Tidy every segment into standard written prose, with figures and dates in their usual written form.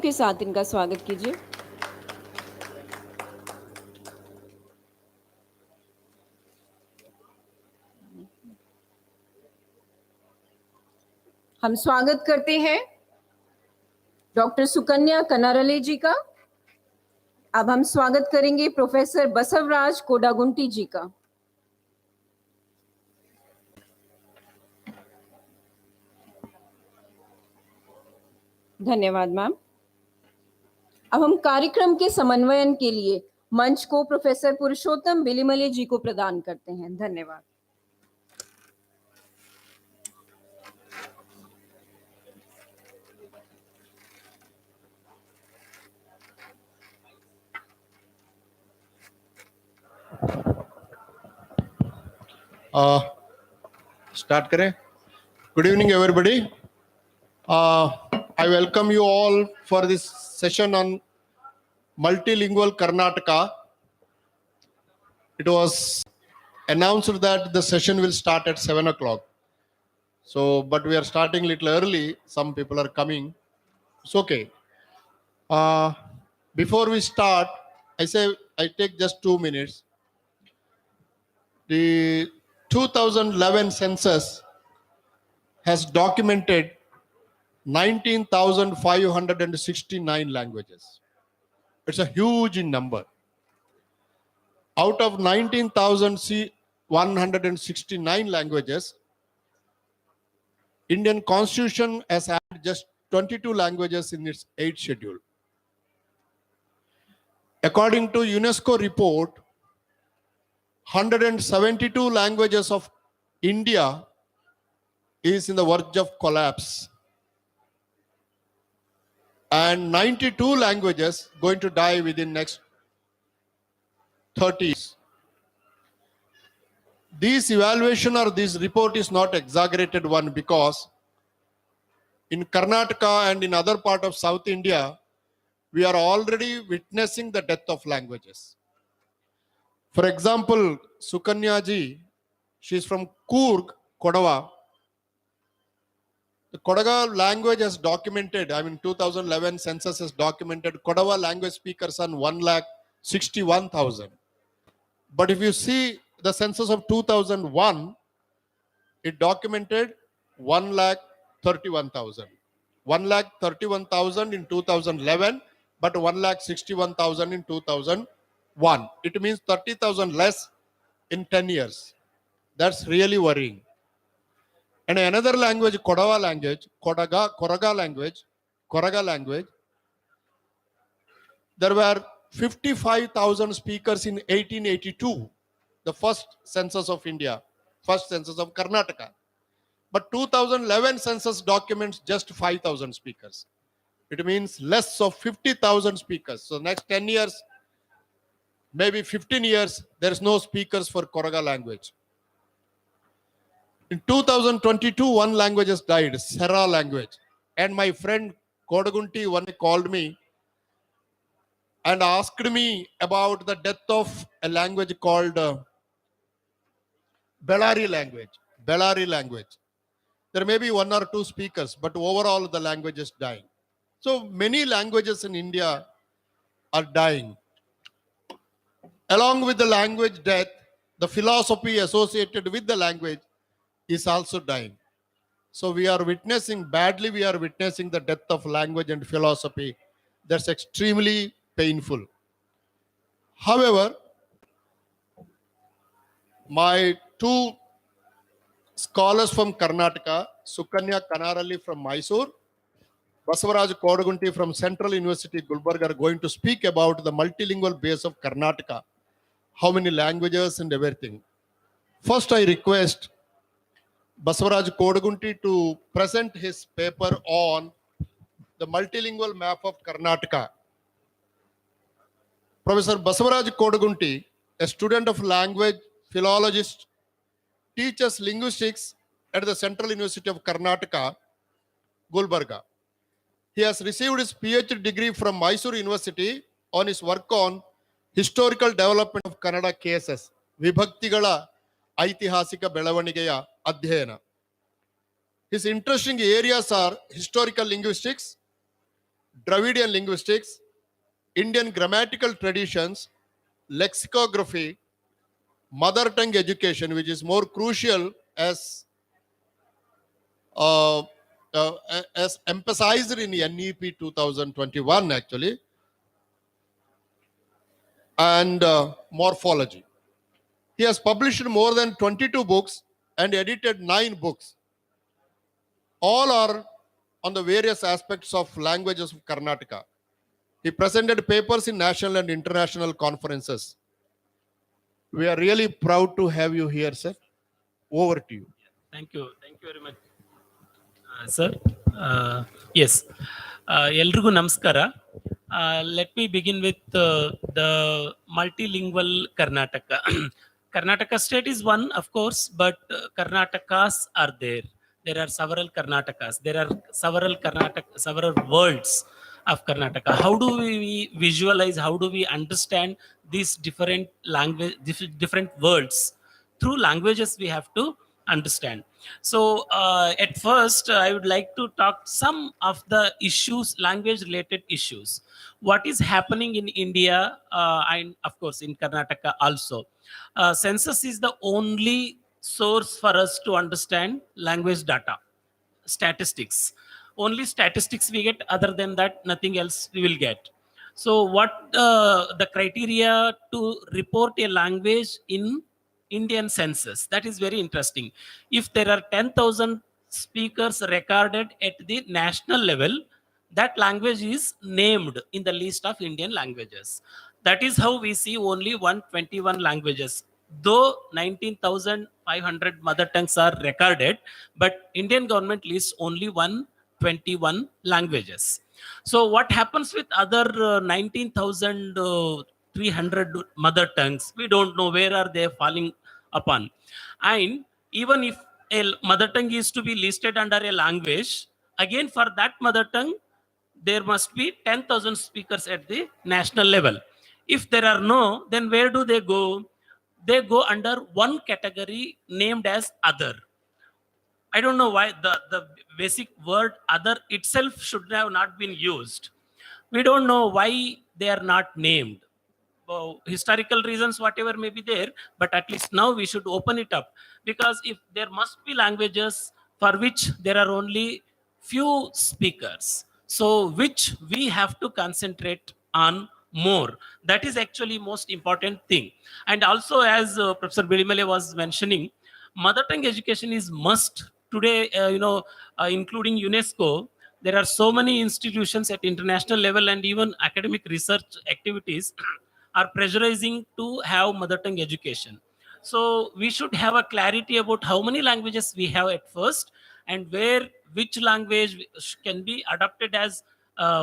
के साथ इनका स्वागत कीजिए। हम स्वागत करते हैं डॉक्टर सुकन्या कनारले जी का। अब हम स्वागत करेंगे प्रोफेसर बसवराज कोडागुंटी जी का। धन्यवाद मैम। अब हम कार्यक्रम के समन्वयन के लिए मंच को प्रोफेसर पुरुषोत्तम बिलिमले जी को प्रदान करते हैं। धन्यवाद। Start करें. Good evening everybody. I welcome you all for this session on multilingual Karnataka. It was announced that the session will start at 7 o'clock. So, but we are starting a little early. Some people are coming. It's okay. Before we start, I take just 2 minutes. The 2011 census has documented 19,569 languages. It's a huge number. Out of 19,169 languages, Indian Constitution has added just 22 languages in its 8th schedule. According to UNESCO report, 172 languages of India is in the verge of collapse. And 92 languages going to die within next 30 years. This evaluation or this report is not exaggerated one, because in Karnataka and in other part of South India, we are already witnessing the death of languages. For example, Sukanya ji, she is from Coorg, Kodava. The Kodaga language has documented, 2011 census has documented Kodava language speakers on 161,000. But if you see the census of 2001, it documented 131,000. 131,000 in 2011, but 161,000 in 2001. It means 30,000 less in 10 years. That's really worrying. And another language, Kodaga language, there were 55,000 speakers in 1882, the first census of India, first census of Karnataka. But 2011 census documents just 5,000 speakers. It means less of 50,000 speakers. So next 10 years, maybe 15 years, there is no speakers for Kodaga language. In 2022, one language has died, Sera language. And my friend Kodagunti one day called me and asked me about the death of a language called Bellari language. Bellari language. There may be 1 or 2 speakers, but overall the language is dying. So many languages in India are dying. Along with the language death, the philosophy associated with the language is also dying. So we are witnessing the death of language and philosophy. That's extremely painful. However, my 2 scholars from Karnataka, Sukanya Kanaralli from Mysore, Basavaraj Kodagunti from Central University Gulbarga, are going to speak about the multilingual base of Karnataka, how many languages and everything. First, I request Basavaraj Kodagunti to present his paper on the multilingual map of Karnataka. Professor Basavaraj Kodagunti, a student of language, philologist, teaches linguistics at the Central University of Karnataka, Gulbarga. He has received his PhD degree from Mysore University on his work on historical development of Kannada cases, Vibhaktigala Aitihasika Belavanigeya Adhyayana. His interesting areas are historical linguistics, Dravidian linguistics, Indian grammatical traditions, lexicography, mother tongue education, which is more crucial uh, as emphasized in NEP 2021 actually, and morphology. He has published more than 22 books and edited 9 books. All are on the various aspects of languages of Karnataka. He presented papers in national and international conferences. We are really proud to have you here, sir. Over to you. Thank you. Thank you very much, sir. Yes. ಎಲ್ರಿಗೂ ನಮಸ್ಕಾರ. Let me begin with the multilingual Karnataka. Karnataka state is one, of course, but Karnatakas are there. There are several Karnatakas. There are several worlds of Karnataka. How do we visualize? How do we understand these different language, different worlds? Through languages, we have to understand. So at first I would like to talk some of the issues, language related issues, what is happening in India, and of course in Karnataka also. Census is the only source for us to understand language data, statistics. Only statistics we get, other than that nothing else we will get. So what the criteria to report a language in Indian census, that is very interesting. If there are 10,000 speakers recorded at the national level, that language is named in the list of Indian languages. That is how we see only 121 languages, though 19,500 mother tongues are recorded, but Indian government lists only 121 languages. So what happens with other 19,300 mother tongues? We don't know where are they falling upon. And even if a mother tongue is to be listed under a language, again for that mother tongue there must be 10,000 speakers at the national level. If there are no, then where do they go? They go under one category named as other. I don't know why the basic word other itself should have not been used. We don't know why they are not named. Historical reasons, whatever may be there, but at least now we should open it up, because if there must be languages for which there are only few speakers, so which we have to concentrate on more. That is actually most important thing. And also, as Professor Bilimale was mentioning, mother tongue education is must today. Including UNESCO, there are so many institutions at international level and even academic research activities are pressurizing to have mother tongue education. So we should have a clarity about how many languages we have at first, and where which language can be adopted as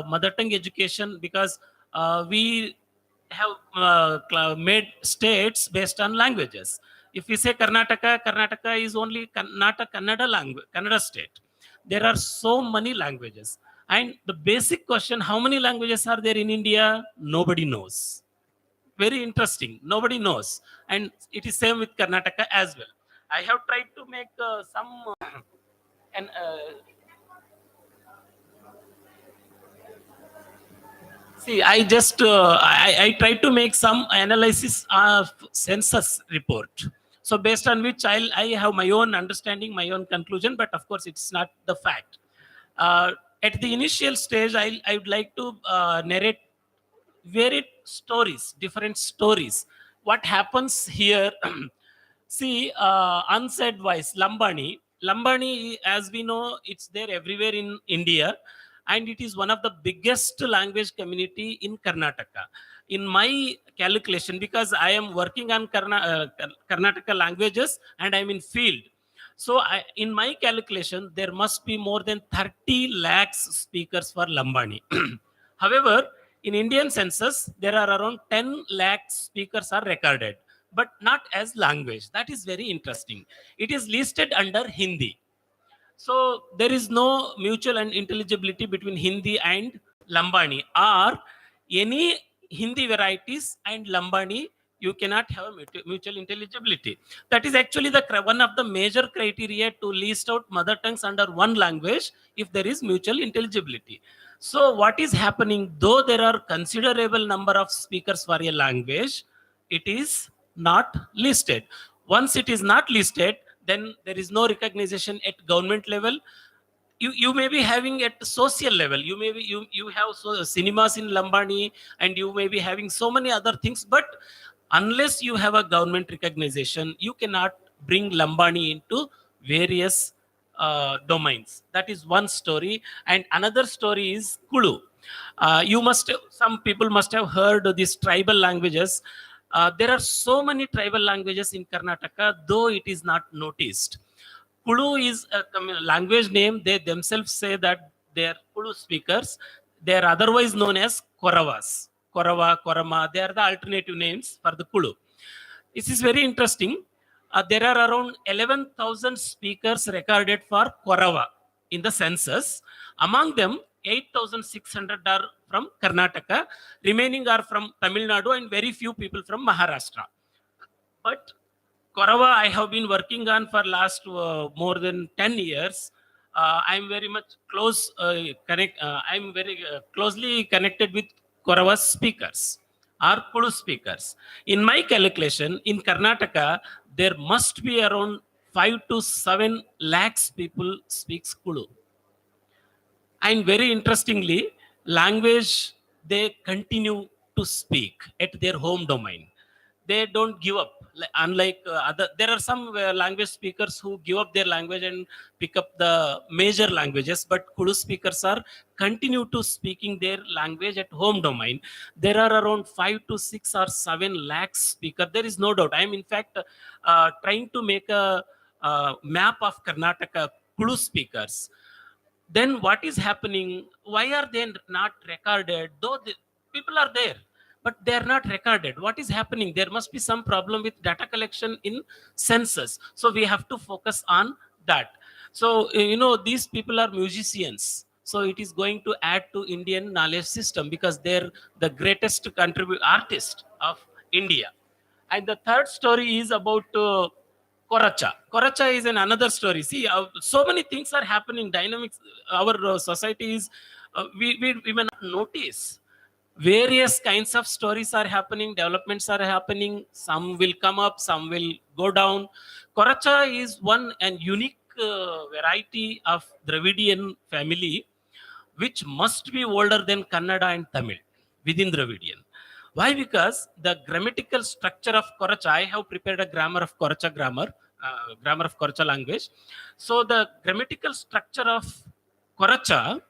mother tongue education, because we have made states based on languages. If we say Karnataka, Karnataka is only Kannada language, Kannada state. There are so many languages. And the basic question, how many languages are there in India? Nobody knows. Very interesting. Nobody knows. And it is same with Karnataka as well. I have tried to make some and see, I tried to make some analysis of census report. So based on which I have my own understanding, my own conclusion, but of course it's not the fact. At the initial stage, I would like to narrate varied stories, different stories. What happens here? See, unsaid voice, Lambani. Lambani, as we know, it's there everywhere in India, and it is one of the biggest language community in Karnataka. In my calculation, because I am working on Karnataka languages and I'm in field, so in my calculation, there must be more than 30 lakhs speakers for Lambani. However, in Indian census, there are around 10 lakh speakers are recorded, but not as language. That is very interesting. It is listed under Hindi. So there is no mutual and intelligibility between Hindi and Lambani, or any Hindi varieties and Lambani. You cannot have a mutual intelligibility. That is actually the one of the major criteria to list out mother tongues under one language, if there is mutual intelligibility. So what is happening, though there are considerable number of speakers for a language, it is not listed. Once it is not listed, then there is no recognition at government level. You may be having at social level, you have cinemas in Lambani, and you may be having so many other things, but unless you have a government recognition, you cannot bring Lambani into various domains. That is one story. And another story is Kulu. Some people must have heard of these tribal languages. There are so many tribal languages in Karnataka, though it is not noticed. Kulu is a language name. They themselves say that they are Kulu speakers. They are otherwise known as Koravas. Korava, Korama, they are the alternative names for the Kulu. This is very interesting. There are around 11,000 speakers recorded for Korava in the census. Among them, 8,600 are from Karnataka. Remaining are from Tamil Nadu and very few people from Maharashtra. But Korava, I have been working on for last more than 10 years. I'm very much I'm very closely connected with Korava speakers or Kulu speakers. In my calculation, in Karnataka, there must be around 5 to 7 lakhs people speaks Kulu. And very interestingly, language they continue to speak at their home domain. They don't give up. Unlike other, there are some language speakers who give up their language and pick up the major languages, but Kulu speakers are continue to speaking their language at home domain. There are around 5 to 6 or 7 lakhs speakers. There is no doubt. I am in fact trying to make a map of Karnataka Kulu speakers. Then what is happening? Why are they not recorded? Though the people are there, but they are not recorded. What is happening? There must be some problem with data collection in census. So we have to focus on that. So these people are musicians. So it is going to add to Indian knowledge system because they're the greatest artist of India. And the third story is about Koracha. Koracha is another story. See, so many things are happening. Dynamics, our society is, we may not notice. Various kinds of stories are happening, developments are happening. Some will come up, some will go down. Koracha is one and unique variety of Dravidian family, which must be older than Kannada and Tamil within Dravidian. Why? Because the grammatical structure of Koracha, I have prepared a grammar of Koracha grammar of Koracha language. So the grammatical structure of Koracha,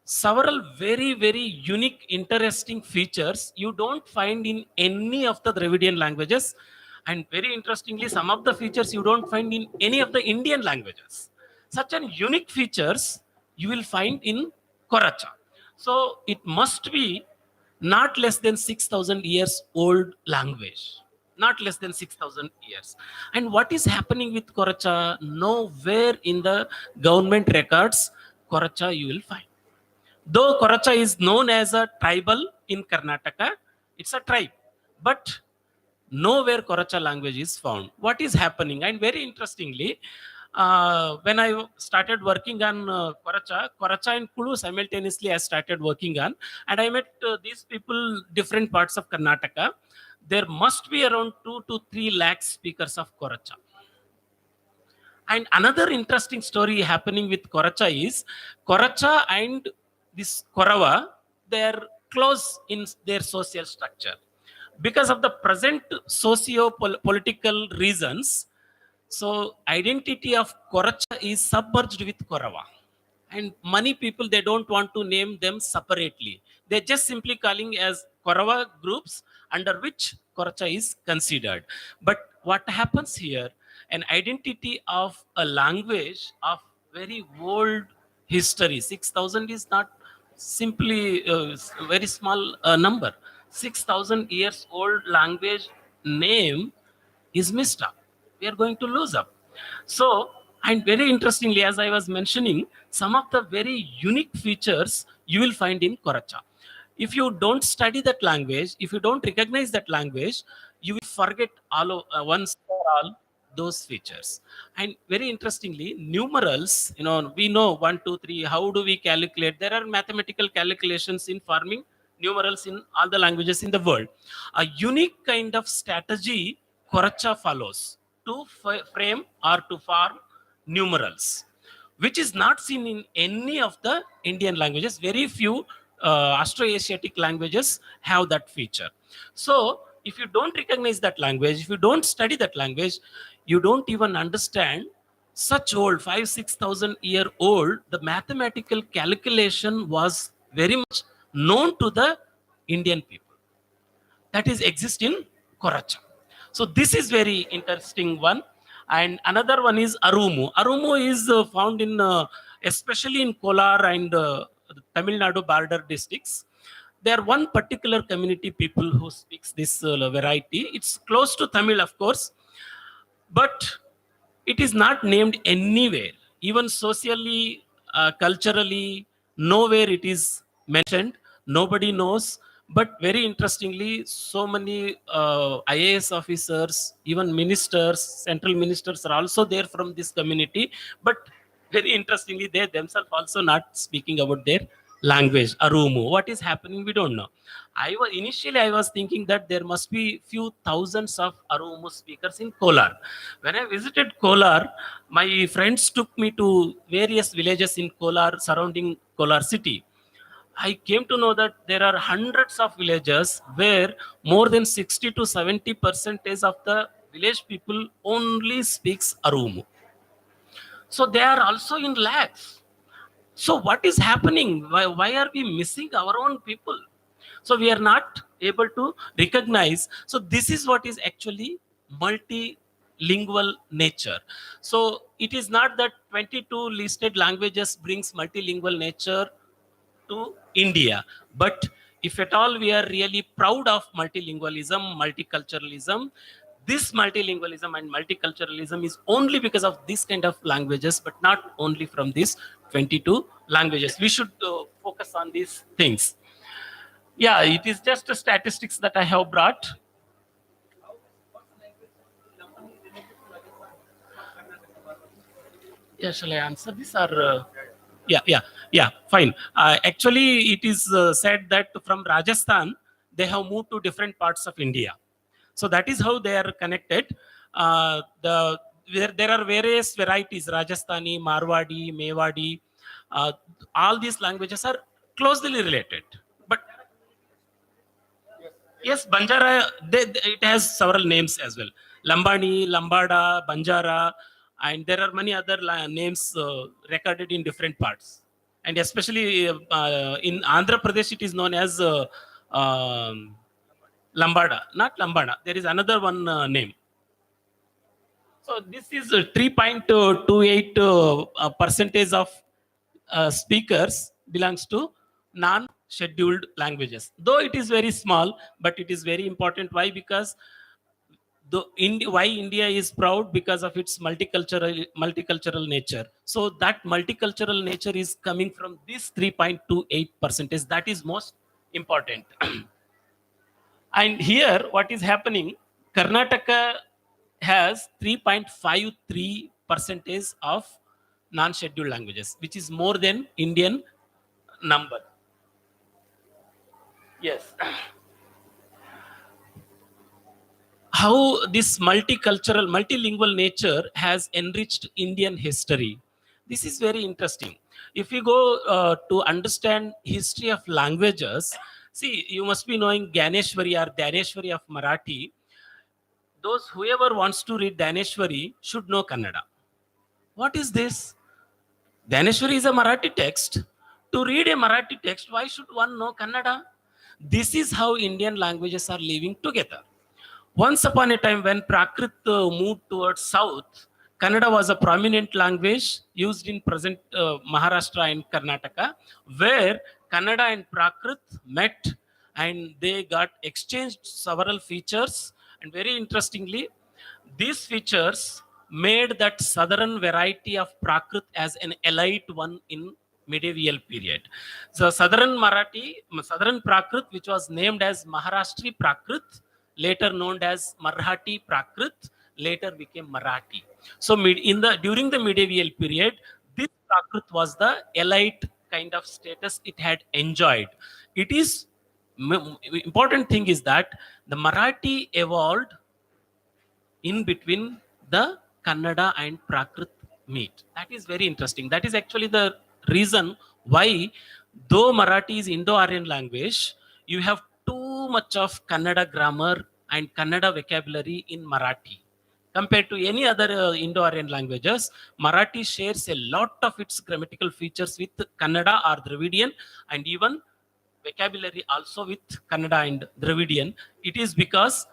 several very, very unique, interesting features you don't find in any of the Dravidian languages. And very interestingly, some of the features you don't find in any of the Indian languages. Such an unique features you will find in Koracha. So it must be not less than 6,000 years old language. Not less than 6,000 years. And what is happening with Koracha? Nowhere in the government records, Koracha you will find. Though Koracha is known as a tribal in Karnataka, it's a tribe. But nowhere Koracha language is found. What is happening? And very interestingly, when I started working on Koracha and Kulu simultaneously I started working on, and I met these people different parts of Karnataka. There must be around 2 to 3 lakhs speakers of Koracha. And another interesting story happening with Koracha is Koracha and this Korava, they are close in their social structure. Because of the present socio-political reasons, so identity of Koracha is submerged with Korava. And many people, they don't want to name them separately. They're just simply calling as Korava groups under which Koracha is considered. But what happens here, an identity of a language of very old history, 6,000 is not simply a very small number. 6,000 years old language name is missed up. We are going to lose up. So, and very interestingly, as I was mentioning, some of the very unique features you will find in Koracha. If you don't study that language, if you don't recognize that language, you will forget once for all those features. And very interestingly, numerals, we know 1, 2, 3. How do we calculate? There are mathematical calculations in farming numerals in all the languages in the world. A unique kind of strategy Koracha follows to frame or to farm numerals, which is not seen in any of the Indian languages. Very few Austroasiatic languages have that feature. So, if you don't recognize that language, if you don't study that language, you don't even understand such old 5,000-6,000 year old. The mathematical calculation was very much known to the Indian people that is exist in Koracha. So this is very interesting one. And another one is Arumu. Arumu is found in especially in Kolar and Tamil Nadu border districts. There are one particular community people who speaks this variety. It's close to Tamil, of course, but it is not named anywhere, even socially, culturally, nowhere it is mentioned. Nobody knows. But very interestingly, so many IAS officers, even ministers, central ministers are also there from this community. But very interestingly, they themselves also not speaking about their language, Arumu. What is happening, we don't know. Initially I was thinking that there must be few thousands of Arumu speakers in Kolar. When I visited Kolar, my friends took me to various villages in Kolar, surrounding Kolar city. I came to know that there are hundreds of villages where more than 60 to 70% of the village people only speaks Arumu. So they are also in lakhs. So what is happening? Why are we missing our own people? So we are not able to recognize. So this is what is actually multilingual nature. So it is not that 22 listed languages brings multilingual nature to India. But if at all we are really proud of multilingualism, multiculturalism, this multilingualism and multiculturalism is only because of this kind of languages, but not only from these 22 languages. We should focus on these things. Yeah, it is just a statistics that I have brought. Yeah, shall I answer this or? Yeah, fine. Actually, it is said that from Rajasthan, they have moved to different parts of India. So that is how they are connected. There are various varieties, Rajasthani, Marwadi, Mewadi. Uh, all these languages are closely related. But yes, Banjara, it has several names as well. Lambani, Lambada, Banjara, and there are many other names recorded in different parts. And especially in Andhra Pradesh, it is known as Lambada, not Lambada. There is another one name. So this is 3.28 percentage of speakers belongs to non-scheduled languages. Though it is very small, but it is very important. Why? Because why India is proud? Because of its multicultural nature. So that multicultural nature is coming from this 3.28 percentage. That is most important. And here, what is happening? Karnataka has 3.53 percentage of non-scheduled languages, which is more than Indian number. Yes. How this multicultural, multilingual nature has enriched Indian history. This is very interesting. If you go to understand history of languages, see, you must be knowing Ganeshwari or Daneshwari of Marathi. Those whoever wants to read Daneshwari should know Kannada. What is this? Daneshwari is a Marathi text. To read a Marathi text, why should one know Kannada? This is how Indian languages are living together. Once upon a time, when Prakrit moved towards south, Kannada was a prominent language used in present Maharashtra and Karnataka, where Kannada and Prakrit met and they got exchanged several features. And very interestingly, these features made that southern variety of Prakrit as an elite one in medieval period. So southern Prakrit, which was named as Maharashtri Prakrit, later known as Marathi Prakrit, later became Marathi. So during the medieval period, this Prakrit was the elite kind of status it had enjoyed. It is important thing is that the Marathi evolved in between the Kannada and Prakrit meet. That is very interesting. That is actually the reason why, though Marathi is Indo-Aryan language, you have too much of Kannada grammar and Kannada vocabulary in Marathi. Compared to any other Indo-Aryan languages, Marathi shares a lot of its grammatical features with Kannada or Dravidian, and even vocabulary also with Kannada and Dravidian. It is because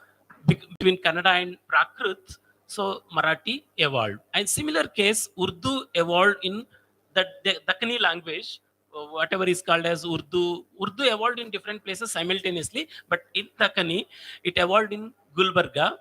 between Kannada and Prakrit, so Marathi evolved. And similar case, Urdu evolved in the Dakkani language, whatever is called as Urdu. Urdu evolved in different places simultaneously, but in Dakkani, it evolved in Gulbarga.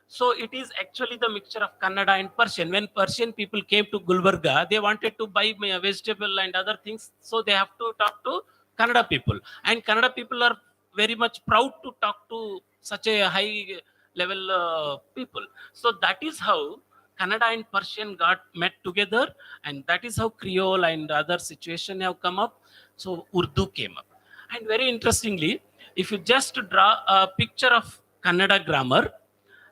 So it is actually the mixture of Kannada and Persian. When Persian people came to Gulbarga, they wanted to buy vegetable and other things, so they have to talk to Kannada people. And Kannada people are very much proud to talk to such a high level people. So that is how Kannada and Persian got met together, and that is how Creole and other situation have come up. So Urdu came up. And very interestingly, if you just draw a picture of Kannada grammar,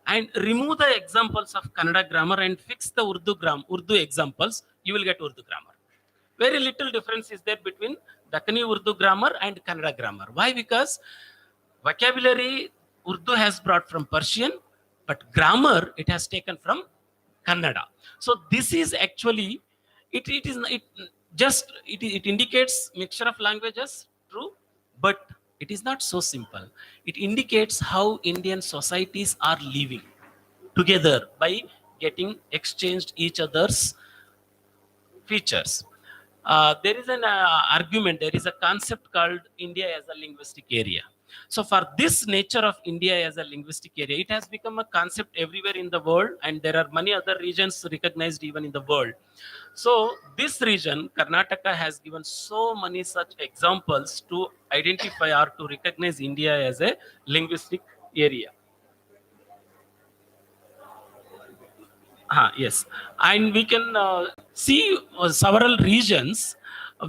and remove the examples of Kannada grammar and fix the Urdu examples, you will get Urdu grammar. Very little difference is there between Dakkani Urdu grammar and Kannada grammar. Why? Because vocabulary Urdu has brought from Persian, but grammar it has taken from Kannada. So this is actually it indicates mixture of languages, true, but it is not so simple. It indicates how Indian societies are living together by getting exchanged each other's features. There is an argument, there is a concept called India as a linguistic area. So for this nature of India as a linguistic area, it has become a concept everywhere in the world, and there are many other regions recognized even in the world. So this region, Karnataka, has given so many such examples to identify or to recognize India as a linguistic area. Yes, and we can see several regions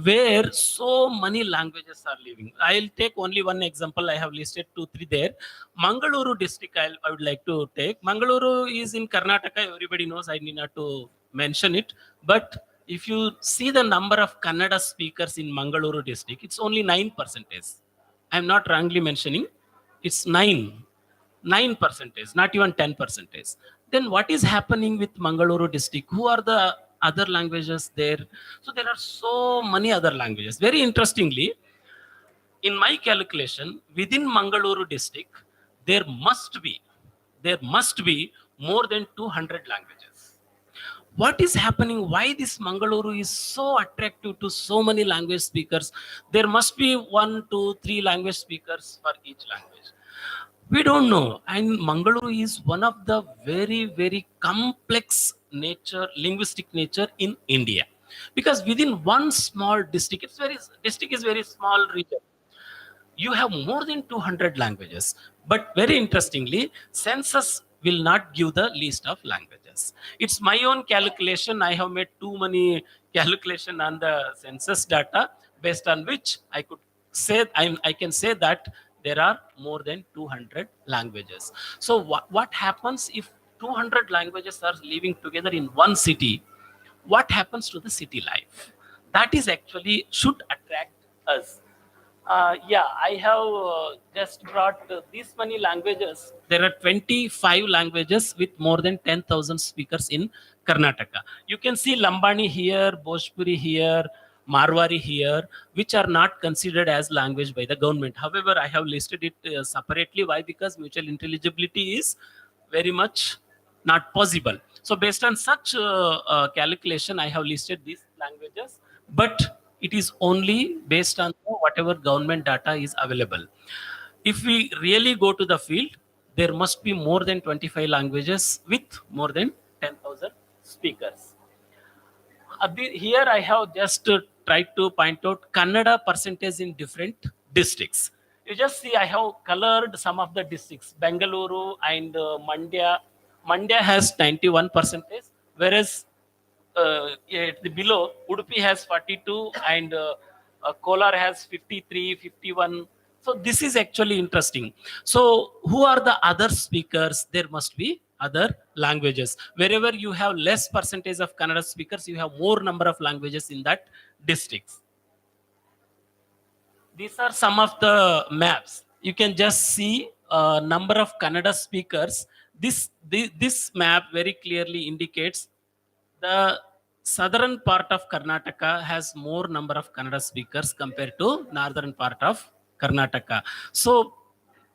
where so many languages are living. I'll take only one example. I have listed 2, 3 there. Mangaluru district, I would like to take. Mangaluru is in Karnataka. Everybody knows. I need not to mention it. But if you see the number of Kannada speakers in Mangaluru district, it's only 9%. I'm not wrongly mentioning. It's 9%, not even 10%. Then what is happening with Mangaluru district? Who are the other languages there? So there are so many other languages. Very interestingly, in my calculation, within Mangaluru district, there must be more than 200 languages. What is happening? Why this Mangaluru is so attractive to so many language speakers? There must be 1, 2, 3 language speakers for each language. We don't know. And Mangaluru is one of the very, very complex linguistic nature in India. Because within one small district, district is very small region. You have more than 200 languages. But very interestingly, census will not give the list of languages. It's my own calculation. I have made too many calculation on the census data, based on which I could say I can say that there are more than 200 languages. So what happens if 200 languages are living together in one city? What happens to the city life? That is actually should attract us. I have just brought these many languages. There are 25 languages with more than 10,000 speakers in Karnataka. You can see Lambani here, Bhojpuri here, Marwari here, which are not considered as language by the government. However, I have listed it separately. Why? Because mutual intelligibility is very much not possible. So based on such calculation, I have listed these languages, but it is only based on whatever government data is available. If we really go to the field, there must be more than 25 languages with more than 10,000 speakers. Here I have just tried to point out Kannada percentage in different districts. You just see I have colored some of the districts, Bengaluru and Mandya, Mandya has 91 percentage, whereas at the below Udupi has 42 and Kolar has 53, 51. So this is actually interesting. So who are the other speakers? There must be other languages. Wherever you have less percentage of Kannada speakers, you have more number of languages in that districts. These are some of the maps. You can just see number of Kannada speakers. This map very clearly indicates the southern part of Karnataka has more number of Kannada speakers compared to northern part of Karnataka. So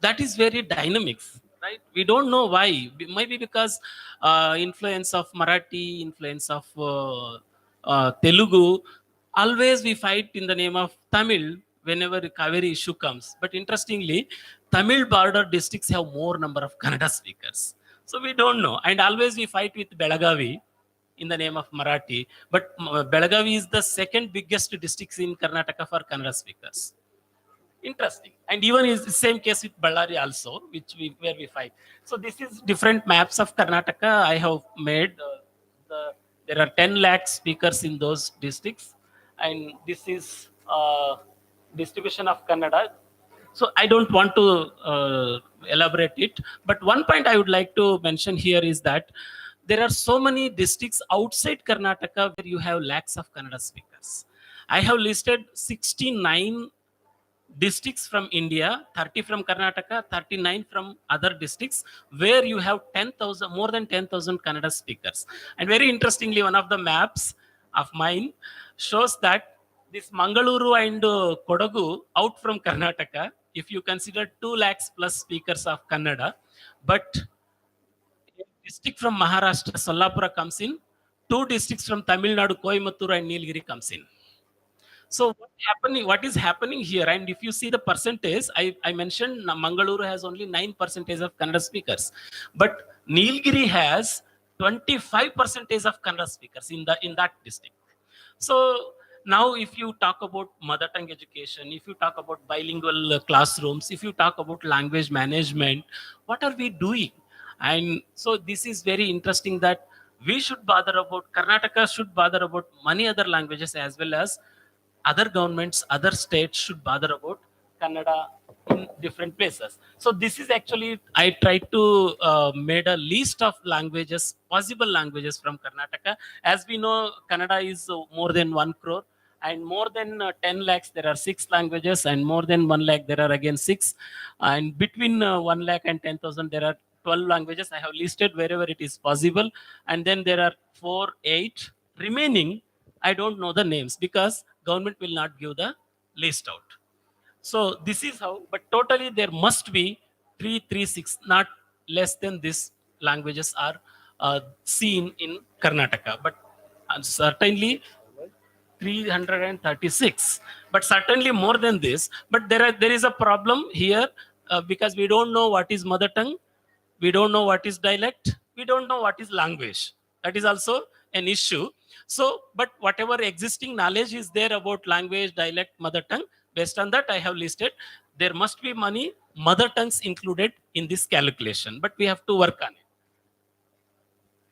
that is very dynamics, right? We don't know why. Maybe because influence of Marathi, influence of Telugu. Always we fight in the name of Tamil whenever Kaveri issue comes. But interestingly, Tamil border districts have more number of Kannada speakers. So we don't know. And always we fight with Belagavi in the name of Marathi. But Belagavi is the second biggest district in Karnataka for Kannada speakers. Interesting. And even is the same case with Ballari also, where we fight. So this is different maps of Karnataka I have made. There are 10 lakh speakers in those districts, and this is distribution of Kannada. So I don't want to elaborate it, but one point I would like to mention here is that there are so many districts outside Karnataka where you have lakhs of Kannada speakers. I have listed 69 districts from India, 30 from Karnataka, 39 from other districts, where you have 10,000, more than 10,000 Kannada speakers. And very interestingly, one of the maps of mine shows that this Mangaluru and Kodagu out from Karnataka, if you consider 2 lakhs plus speakers of Kannada, but a district from Maharashtra, Sollapura comes in, 2 districts from Tamil Nadu, Coimbatore and Nilgiri comes in. So what is happening here? And if you see the percentage, I mentioned Mangaluru has only 9% of Kannada speakers, but Nilgiri has 25% of Kannada speakers in that district. So now if you talk about mother tongue education, if you talk about bilingual classrooms, if you talk about language management, what are we doing? And so this is very interesting that we should bother about, Karnataka should bother about many other languages, as well as other governments, other states should bother about Kannada in different places. So this is actually, I tried to made a list of languages, possible languages from Karnataka. As we know, Kannada is more than 1 crore, and more than 10 lakhs, there are 6 languages, and more than 1 lakh, there are again 6. And between 1 lakh and 10,000, there are 12 languages. I have listed wherever it is possible. And then there are 4, 8 remaining. I don't know the names because government will not give the list out. So this is how, but totally there must be 336, not less than this languages are seen in Karnataka. But certainly 336, but certainly more than this. But there is a problem here because we don't know what is mother tongue, we don't know what is dialect, we don't know what is language. That is also an issue. So, but whatever existing knowledge is there about language, dialect, mother tongue, based on that I have listed. There must be many mother tongues included in this calculation, but we have to work on it.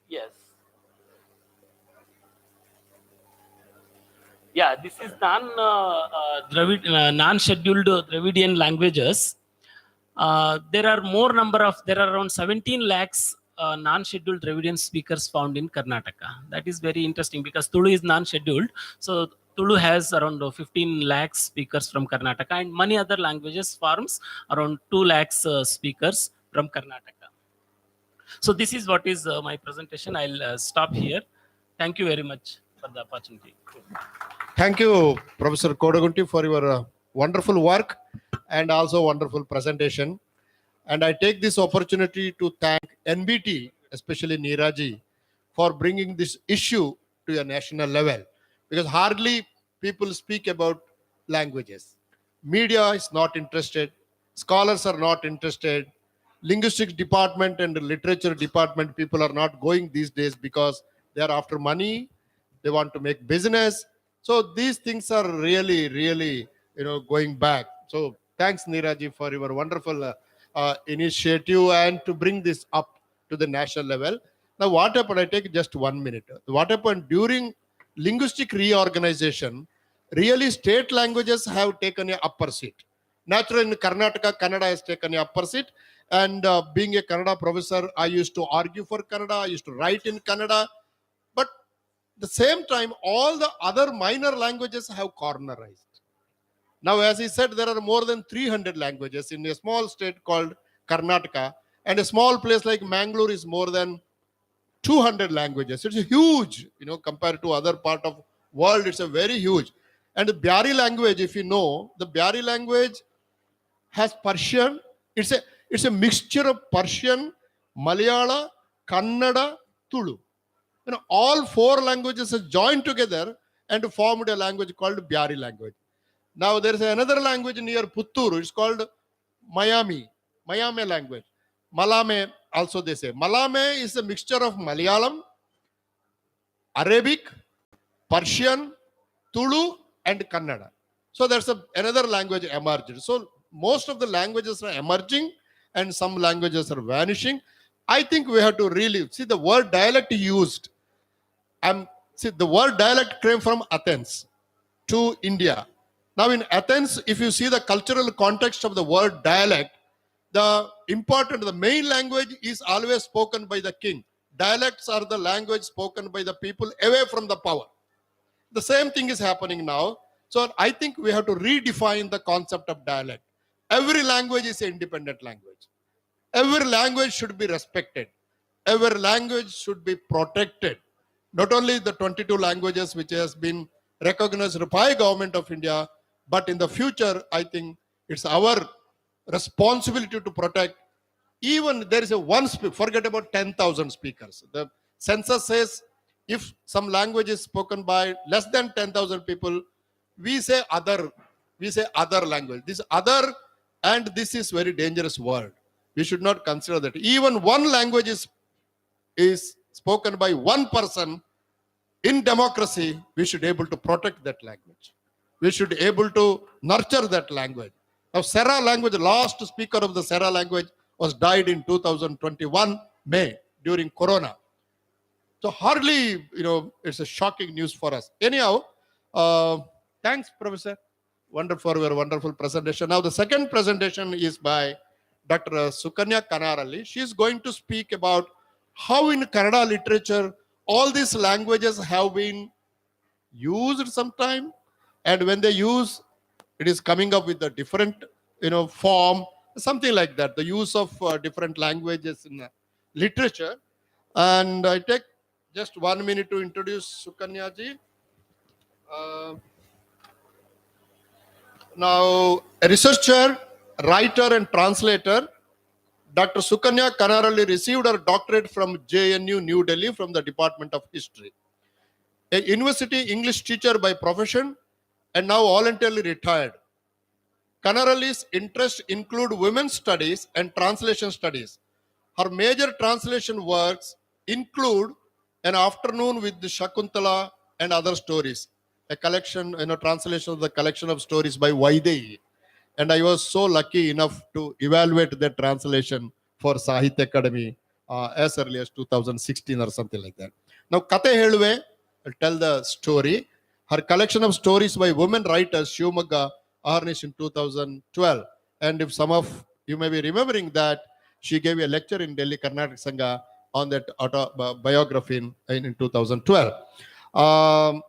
Yes. Yeah, this is non-scheduled Dravidian languages. There are around 17 lakhs non-scheduled Dravidian speakers found in Karnataka. That is very interesting because Tulu is non-scheduled. So Tulu has around 15 lakhs speakers from Karnataka, and many other languages forms around 2 lakhs speakers from Karnataka. So this is what is my presentation. I'll stop here. Thank you very much for the opportunity. Thank you, Professor Kodagunti, for your wonderful work and also wonderful presentation. And I take this opportunity to thank NBT, especially Neeraji, for bringing this issue to a national level, because hardly people speak about languages. Media is not interested, scholars are not interested, linguistics department and literature department people are not going these days because they are after money, they want to make business. So these things are really going back. So thanks, Neeraji, for your wonderful initiative and to bring this up to the national level. Now, what happened? I take just 1 minute. What happened during linguistic reorganization? Really, state languages have taken a upper seat. Naturally, in Karnataka, Kannada has taken a upper seat. And being a Kannada professor, I used to argue for Kannada. I used to write in Kannada. But at the same time, all the other minor languages have cornerized. Now, as he said, there are more than 300 languages in a small state called Karnataka. And a small place like Mangalore is more than 200 languages. It's huge, compared to other part of world. It's a very huge. And the Byari language, if you know, the Byari language has Persian. It's a mixture of Persian, Malayala, Kannada, Tulu. All four languages are joined together and formed a language called Byari language. Now there is another language near Putturu. It's called Malame language. Malame also they say. Malame is a mixture of Malayalam, Arabic, Persian, Tulu, and Kannada. So there's another language emerged. So most of the languages are emerging and some languages are vanishing. I think we have to really see the word dialect used. The word dialect came from Athens to India. Now in Athens, if you see the cultural context of the word dialect, the main language is always spoken by the king. Dialects are the language spoken by the people away from the power. The same thing is happening now. So I think we have to redefine the concept of dialect. Every language is an independent language. Every language should be respected. Every language should be protected. Not only the 22 languages which has been recognized by government of India, but in the future, I think it's our responsibility to protect. Even there is forget about 10,000 speakers. The census says if some language is spoken by less than 10,000 people, we say other language. This other, and this is very dangerous word. We should not consider that. Even one language is spoken by one person. In democracy, we should be able to protect that language. We should be able to nurture that language. Now, Serra language, the last speaker of the Serra language was died in 2021 May during Corona. So hardly, it's a shocking news for us. Anyhow, thanks, Professor. Wonderful for your wonderful presentation. Now, the second presentation is by Dr. Sukanya Kannaralli. She is going to speak about how in Kannada literature all these languages have been used sometime, and when they use, it is coming up with a different, form, something like that. The use of different languages in literature. And I take just 1 minute to introduce Sukanya ji. Now, a researcher, writer, and translator, Dr. Sukanya Kannaralli received her doctorate from JNU, New Delhi, from the Department of History. A university English teacher by profession and now voluntarily retired. Kannaralli's interests include women's studies and translation studies. Her major translation works include An Afternoon with the Shakuntala and Other Stories, a collection, translation of the collection of stories by Vaidehi. And I was so lucky enough to evaluate that translation for Sahitya Academy as early as 2016 or something like that. Now, Kate Heluve, I'll tell the story. Her collection of stories by women writers, Shivamogga, Arnish in 2012. And if some of you may be remembering that, she gave a lecture in Delhi Karnataka Sangha on that biography in 2012.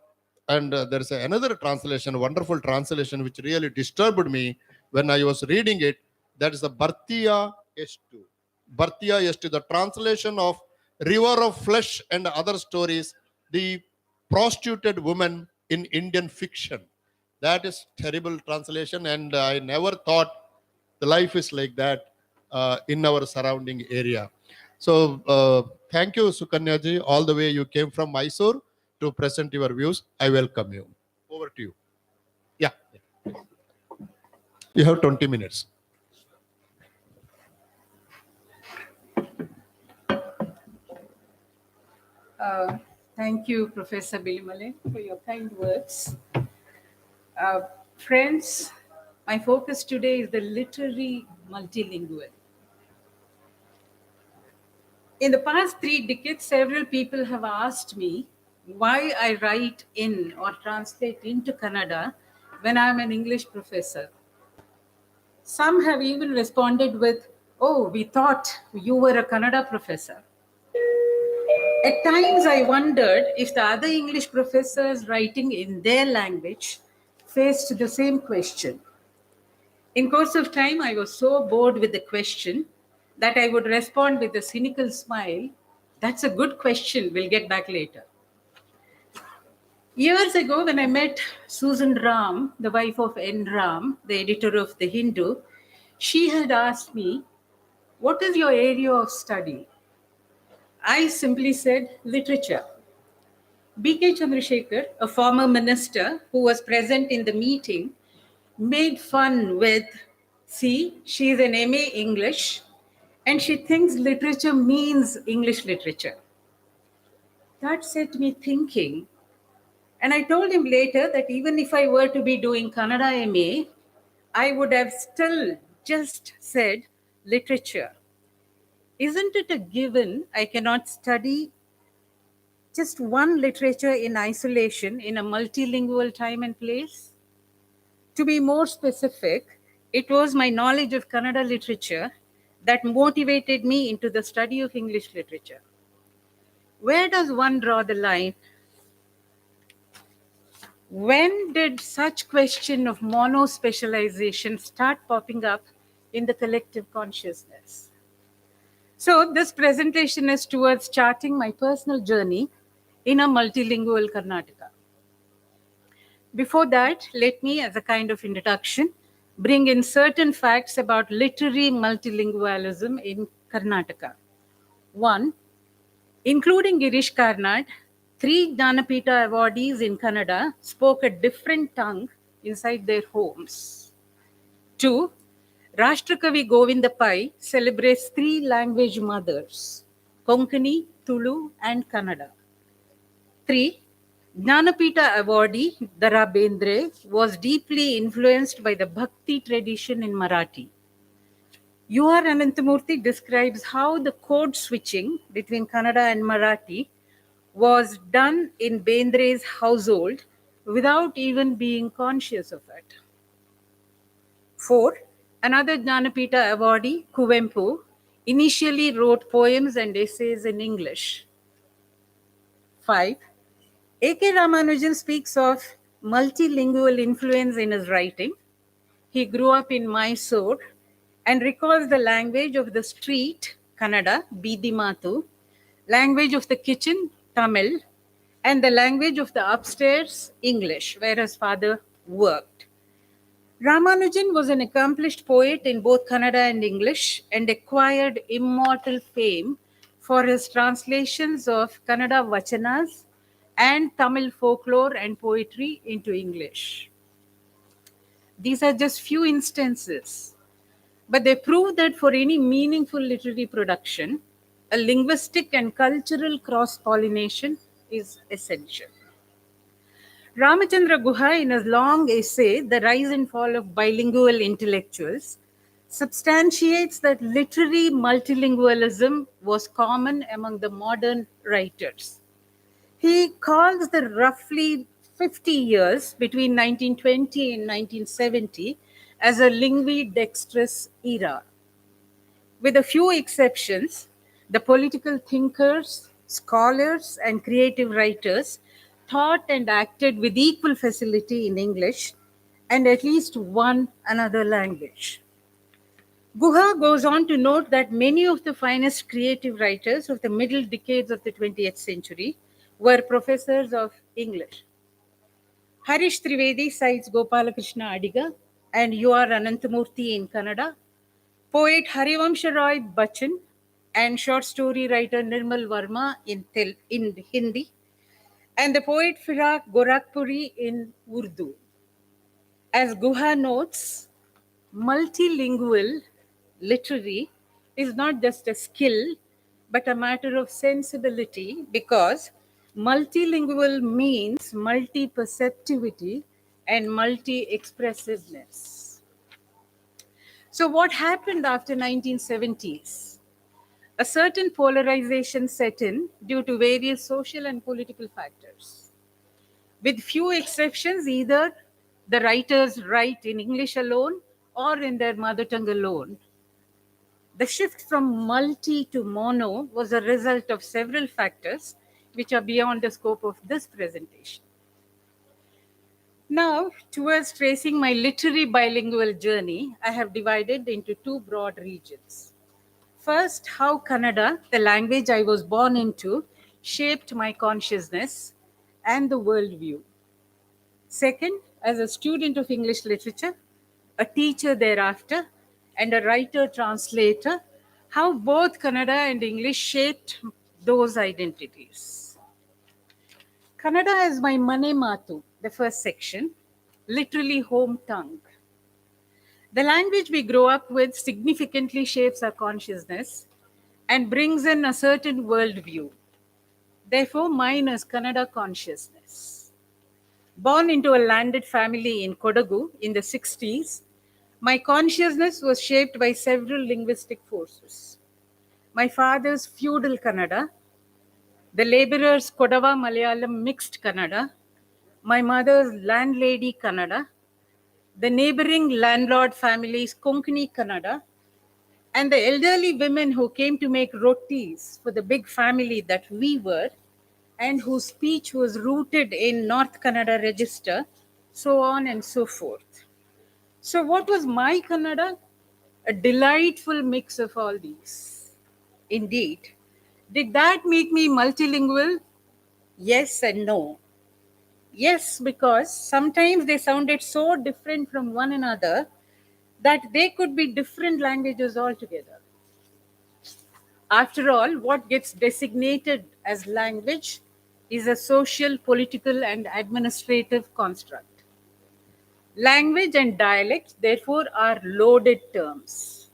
And there's another translation, wonderful translation, which really disturbed me when I was reading it. That is the Bhartiya Estu. Bhartiya Estu, the translation of River of Flesh and Other Stories, the prostituted woman in Indian fiction. That is terrible translation, and I never thought the life is like that in our surrounding area. So thank you, Sukanya ji, all the way you came from Mysore to present your views. I welcome you. Over to you. Yeah. You have 20 minutes. Thank you, Professor Bilimale, for your kind words. Friends, my focus today is the literary multilingual. In the past 3 decades, several people have asked me why I write in or translate into Kannada when I'm an English professor. Some have even responded with, "Oh, we thought you were a Kannada professor." At times, I wondered if the other English professors writing in their language faced the same question. In course of time, I was so bored with the question that I would respond with a cynical smile, "That's a good question, we'll get back later." Years ago, when I met Susan Ram, the wife of N. Ram, the editor of The Hindu, she had asked me, "What is your area of study?" I simply said, "Literature." B.K. Chandrasekhar, a former minister who was present in the meeting, made fun with, "See, she's an MA English and she thinks literature means English literature." That set me thinking. And I told him later that even if I were to be doing Kannada MA, I would have still just said literature. Isn't it a given I cannot study just one literature in isolation in a multilingual time and place? To be more specific, it was my knowledge of Kannada literature that motivated me into the study of English literature. Where does one draw the line? When did such question of mono-specialization start popping up in the collective consciousness? So this presentation is towards charting my personal journey in a multilingual Karnataka. Before that, let me, as a kind of introduction, bring in certain facts about literary multilingualism in Karnataka. One, including Girish Karnad, 3 Jnanapita awardees in Kannada spoke a different tongue inside their homes. 2, Rashtrakavi Govinda Pai celebrates 3 language mothers, Konkani, Tulu, and Kannada. 3, Jnanapita awardee Dara Bendre was deeply influenced by the Bhakti tradition in Marathi. U.R. Ananthamurthy describes how the code switching between Kannada and Marathi was done in Bendre's household without even being conscious of it. 4, another Jnanapita awardee, Kuvempu, initially wrote poems and essays in English. 5, A.K. Ramanujan speaks of multilingual influence in his writing. He grew up in Mysore and recalls the language of the street, Kannada, Bidi Matu, language of the kitchen, Tamil, and the language of the upstairs, English, where his father worked. Ramanujan was an accomplished poet in both Kannada and English and acquired immortal fame for his translations of Kannada vachanas and Tamil folklore and poetry into English. These are just few instances, but they prove that for any meaningful literary production, a linguistic and cultural cross-pollination is essential. Ramachandra Guha, in his long essay, The Rise and Fall of Bilingual Intellectuals, substantiates that literary multilingualism was common among the modern writers. He calls the roughly 50 years between 1920 and 1970 as a lingui-dexterous era. With a few exceptions, the political thinkers, scholars, and creative writers thought and acted with equal facility in English and at least one another language. Guha goes on to note that many of the finest creative writers of the middle decades of the 20th century were professors of English. Harish Trivedi cites Gopalakrishna Adiga and U.R. Ananthamurthy in Kannada, poet Harivamsha Roy Bachchan and short story writer Nirmal Verma in Hindi, and the poet Firaq Gorakhpuri in Urdu. As Guha notes, multilingual literary is not just a skill, but a matter of sensibility because multilingual means multi-perceptivity and multi-expressiveness. So what happened after 1970s? a certain polarization set in due to various social and political factors. With few exceptions, either the writers write in English alone or in their mother tongue alone. The shift from multi to mono was a result of several factors which are beyond the scope of this presentation. Now, towards tracing my literary bilingual journey, I have divided into two broad regions. First, how Kannada, the language I was born into, shaped my consciousness and the worldview. Second, as a student of English literature, a teacher thereafter, and a writer translator, how both Kannada and English shaped those identities. Kannada is my mane matu, the first section, literally home tongue. The language we grow up with significantly shapes our consciousness and brings in a certain worldview. Therefore, mine is Kannada consciousness. Born into a landed family in Kodagu in the 60s, my consciousness was shaped by several linguistic forces. My father's feudal Kannada, the laborer's Kodava Malayalam mixed Kannada, my mother's landlady Kannada, the neighboring landlord family's Konkani Kannada, and the elderly women who came to make rotis for the big family that we were, and whose speech was rooted in North Kannada register, so on and so forth. So, what was my Kannada? A delightful mix of all these. Indeed. Did that make me multilingual? Yes and no. Yes, because sometimes they sounded so different from one another that they could be different languages altogether. After all, what gets designated as language is a social, political, and administrative construct. Language and dialect, therefore, are loaded terms.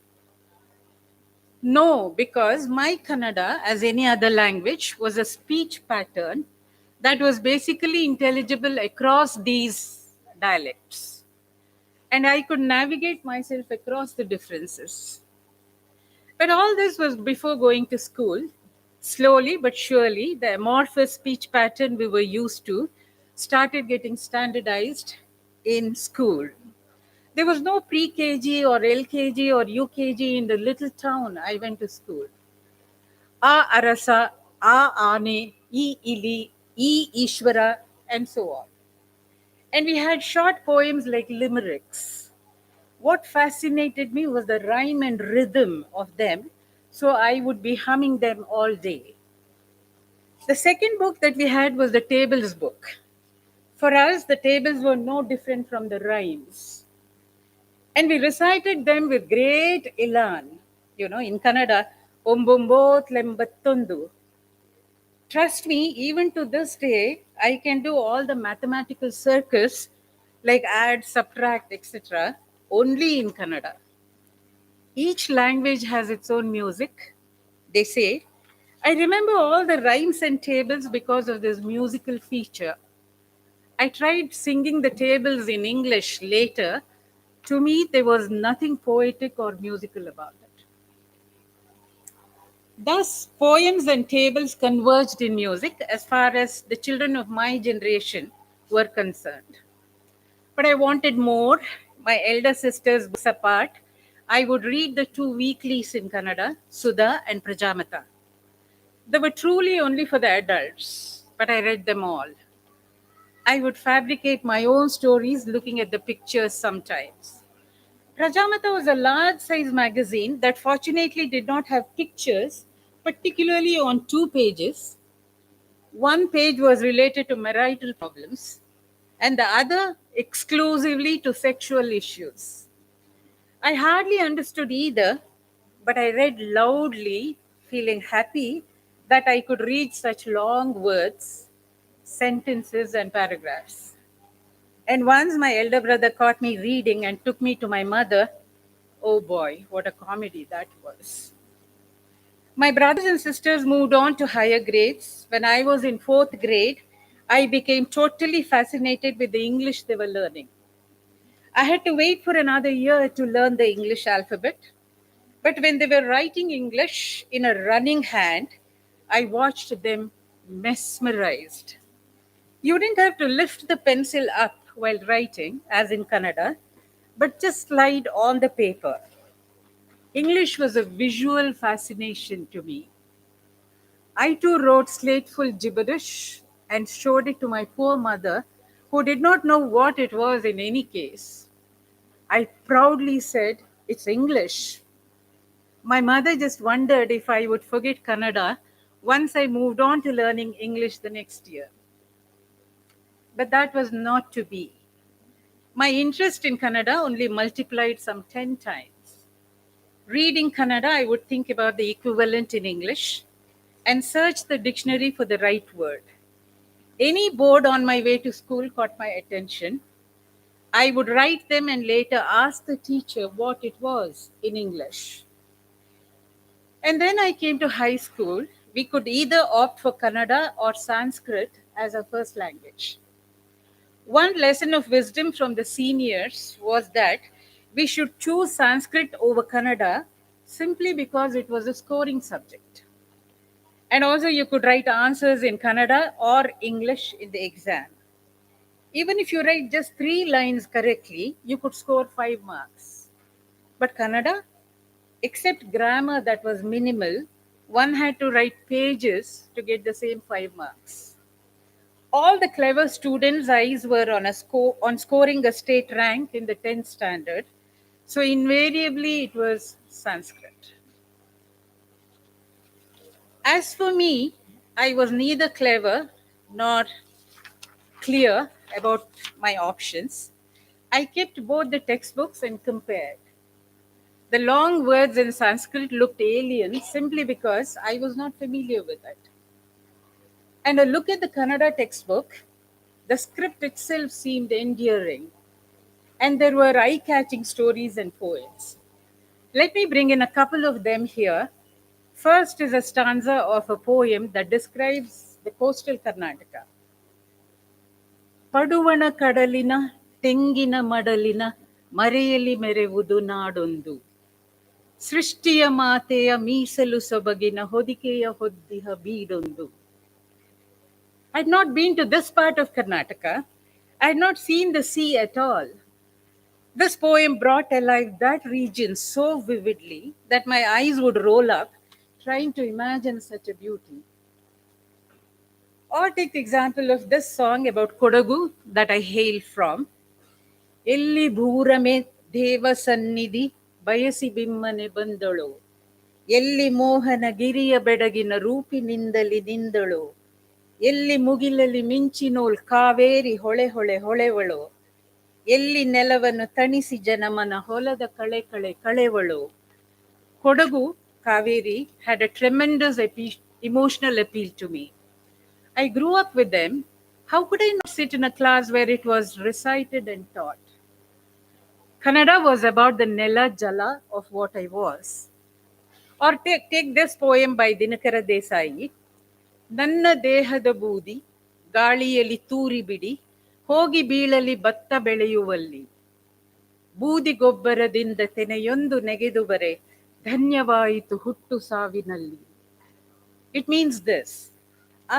No, because my Kannada, as any other language, was a speech pattern that was basically intelligible across these dialects. And I could navigate myself across the differences. But all this was before going to school. Slowly but surely, the amorphous speech pattern we were used to started getting standardized in school. There was no pre-KG or LKG or UKG in the little town I went to school. A Arasa, A Ane, E Ili, E Ishvara, and so on. And we had short poems like limericks. What fascinated me was the rhyme and rhythm of them, so I would be humming them all day. The second book that we had was the tables book. For us, the tables were no different from the rhymes. And we recited them with great elan. In Kannada, Ombombo Tlembattundu. Trust me, even to this day, I can do all the mathematical circus like add, subtract, etc. only in Kannada. Each language has its own music, they say. I remember all the rhymes and tables because of this musical feature. I tried singing the tables in English later. To me, there was nothing poetic or musical about it. Thus, poems and tables converged in music as far as the children of my generation were concerned. But I wanted more. My elder sisters books apart, I would read the two weeklies in Kannada, Sudha and Prajamata. They were truly only for the adults, but I read them all. I would fabricate my own stories looking at the pictures sometimes. Prajamata was a large size magazine that fortunately did not have pictures, particularly on 2 pages. One page was related to marital problems, and the other exclusively to sexual issues. I hardly understood either, but I read loudly, feeling happy that I could read such long words, sentences, and paragraphs. And once my elder brother caught me reading and took me to my mother. Oh boy, what a comedy that was. My brothers and sisters moved on to higher grades. When I was in 4th grade, I became totally fascinated with the English they were learning. I had to wait for another year to learn the English alphabet. But when they were writing English in a running hand, I watched them mesmerized. You didn't have to lift the pencil up while writing, as in Kannada, but just slide on the paper. English was a visual fascination to me. I too wrote slateful gibberish and showed it to my poor mother, who did not know what it was in any case. I proudly said, "It's English." My mother just wondered if I would forget Kannada once I moved on to learning English the next year. But that was not to be. My interest in Kannada only multiplied some 10 times. Reading Kannada, I would think about the equivalent in English and search the dictionary for the right word. Any board on my way to school caught my attention. I would write them and later ask the teacher what it was in English. And then I came to high school. We could either opt for Kannada or Sanskrit as our first language. One lesson of wisdom from the seniors was that we should choose Sanskrit over Kannada simply because it was a scoring subject. And also, you could write answers in Kannada or English in the exam. Even if you write just 3 lines correctly, you could score 5 marks. But Kannada, except grammar that was minimal, one had to write pages to get the same 5 marks. All the clever students' eyes were on scoring a state rank in the 10th standard, so invariably it was Sanskrit. As for me, I was neither clever nor clear about my options. I kept both the textbooks and compared. The long words in Sanskrit looked alien simply because I was not familiar with it. And a look at the Kannada textbook, the script itself seemed endearing, and there were eye catching stories and poems. Let me bring in a couple of them here. First is a stanza of a poem that describes the coastal Karnataka. ಪಡುವಣ ಕಡಲಿನ ತೆಂಗಿನ ಮಡಲಿನ ಮರೆಯಲಿ ಮೆರೆವುದು ನಾಡೊಂದು ಸೃಷ್ಟಿಯ ಮಾತೆಯ ಮೀಸಲು ಸೊಬಗಿನ ಹೊದಿಕೆಯ ಹೊದ್ದಿಹ ಬೀಡೊಂದು. I had not been to this part of Karnataka. I had not seen the sea at all. This poem brought alive that region so vividly that my eyes would roll up trying to imagine such a beauty. Or take the example of this song about Kodagu that I hail from. ಎಲ್ಲಿ ಭೂರಮೆ ದೇವ ಸನ್ನಿಧಿ ಬಯಸಿ ಬಿಮ್ಮನೆ ಬಂದಳು ಎಲ್ಲಿ ಮೋಹನ ಗಿರಿಯ ಬೆಡಗಿನ ರೂಪಿನಿಂದಲಿ ನಿಂದಳು ಎಲ್ಲಿ ಮುಗಿಲಲಿ ಮಿಂಚಿನೋಳ್ ಕಾವೇರಿ ಹೊಳೆ ಹೊಳೆ ಹೊಳೆವಳು ಎಲ್ಲಿ ನೆಲವನ್ನು ತಣಿಸಿ ಜನಮನ ಹೊಲದ ಕಳೆ ಕಳೆ ಕಳೆವಳು. Kodagu, Kaveri, had a tremendous emotional appeal to me. I grew up with them. How could I not sit in a class where it was recited and taught? Kannada was about the Nella Jala of what I was. Or take this poem by Dinakara Desai. ನನ್ನ ದೇಹದ ಬೂದಿ ಗಾಳಿಯಲ್ಲಿ ತೂರಿ ಬಿಡಿ ಹೋಗಿ ಬೀಳಲಿ ಭತ್ತ ಬೆಳೆಯುವಲ್ಲಿ ಬೂದಿ ಗೊಬ್ಬರದಿಂದ ತೆನೆಯೊಂದು ನೆಗೆದು ಬರೆ ಧನ್ಯವಾಯಿತು ಹುಟ್ಟು ಸಾವಿನಲ್ಲಿ. It means this: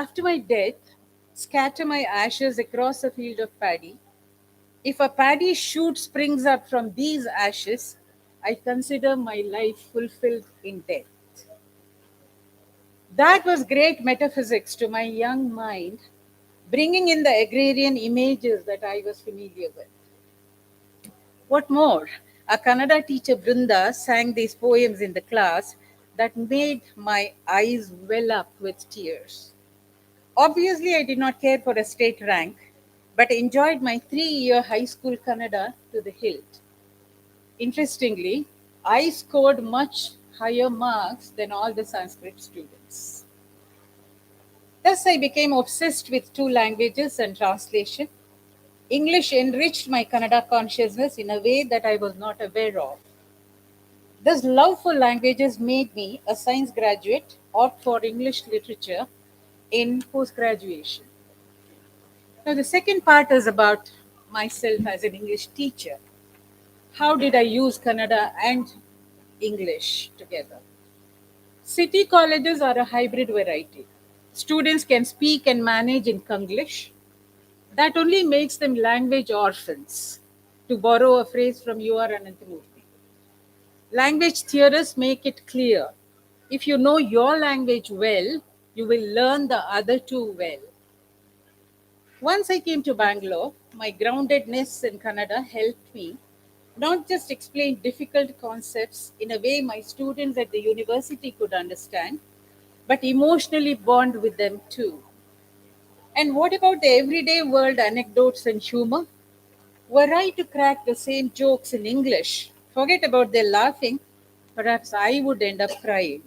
after my death, scatter my ashes across a field of paddy. If a paddy shoot springs up from these ashes, I consider my life fulfilled in death. That was great metaphysics to my young mind, bringing in the agrarian images that I was familiar with. What more, a Kannada teacher Brinda sang these poems in the class that made my eyes well up with tears. Obviously, I did not care for a state rank, but enjoyed my 3-year high school Kannada to the hilt. Interestingly, I scored much higher marks than all the Sanskrit students. Thus, I became obsessed with 2 languages and translation. English enriched my Kannada consciousness in a way that I was not aware of. This love for languages made me a science graduate, opt for English literature in post-graduation. Now, the second part is about myself as an English teacher. How did I use Kannada and English together. City colleges are a hybrid variety. Students can speak and manage in Konglish. That only makes them language orphans, to borrow a phrase from U.R. Ananthamurthy. Language theorists make it clear. If you know your language well, you will learn the other two well. Once I came to Bangalore, my groundedness in Kannada helped me not just explain difficult concepts in a way my students at the university could understand, but emotionally bond with them too. And what about the everyday world anecdotes and humor? Were I to crack the same jokes in English, forget about their laughing, perhaps I would end up crying.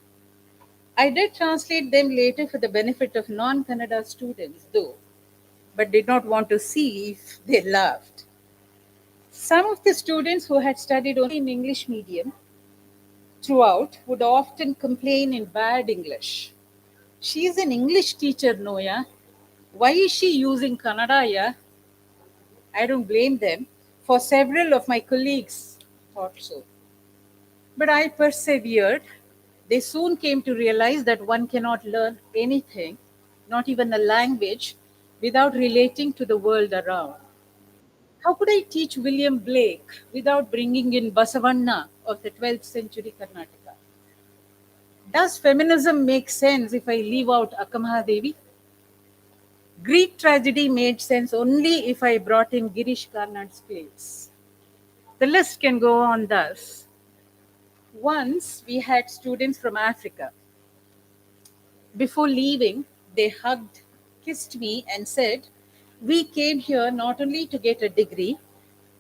I did translate them later for the benefit of non Kannada students, though, but did not want to see if they laughed. Some of the students who had studied only in English medium throughout would often complain in bad English. She is an English teacher, Noya. Why is she using Kannada, yeah? I don't blame them, for several of my colleagues thought so. But I persevered. They soon came to realize that one cannot learn anything, not even a language, without relating to the world around. How could I teach William Blake without bringing in Basavanna of the 12th century Karnataka? Does feminism make sense if I leave out Akkamahadevi? Greek tragedy made sense only if I brought in Girish Karnad's plays. The list can go on thus. Once we had students from Africa. Before leaving, they hugged, kissed me, and said, "We came here not only to get a degree,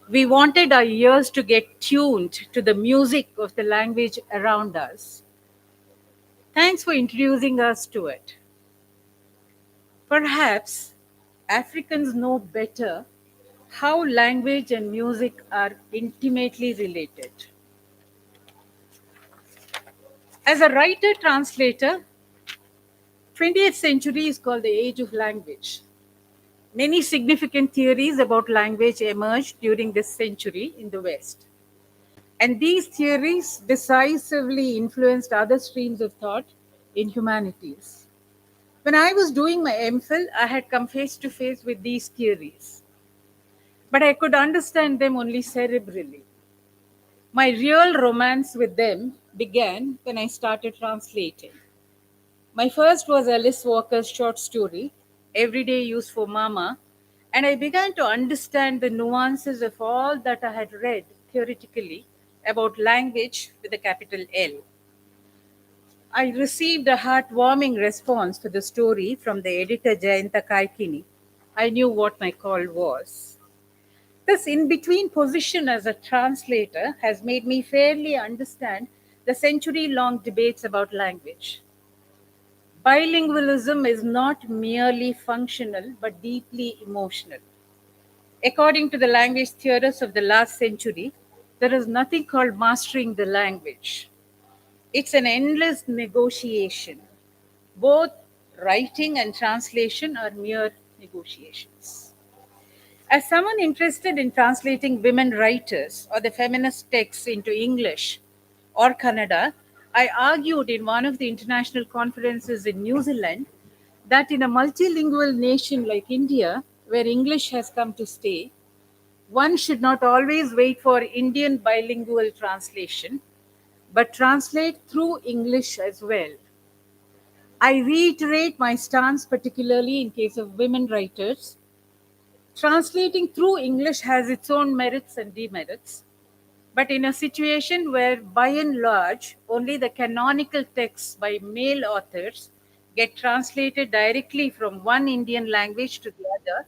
we wanted our ears to get tuned to the music of the language around us. Thanks for introducing us to it." Perhaps Africans know better how language and music are intimately related. As a writer translator, 20th century is called the age of language. Many significant theories about language emerged during this century in the West. And these theories decisively influenced other streams of thought in humanities. When I was doing my MPhil, I had come face to face with these theories, but I could understand them only cerebrally. My real romance with them began when I started translating. My first was Alice Walker's short story, Everyday Use for Mama, and I began to understand the nuances of all that I had read theoretically about language with a capital L. I received a heartwarming response to the story from the editor Jayanta Kaikini. I knew what my call was. This in between position as a translator has made me fairly understand the century long debates about language. Bilingualism is not merely functional but deeply emotional. According to the language theorists of the last century, there is nothing called mastering the language. It's an endless negotiation. Both writing and translation are mere negotiations. As someone interested in translating women writers or the feminist texts into English or Kannada, I argued in one of the international conferences in New Zealand that in a multilingual nation like India, where English has come to stay, one should not always wait for Indian bilingual translation, but translate through English as well. I reiterate my stance, particularly in case of women writers. Translating through English has its own merits and demerits, but in a situation where, by and large, only the canonical texts by male authors get translated directly from one Indian language to the other,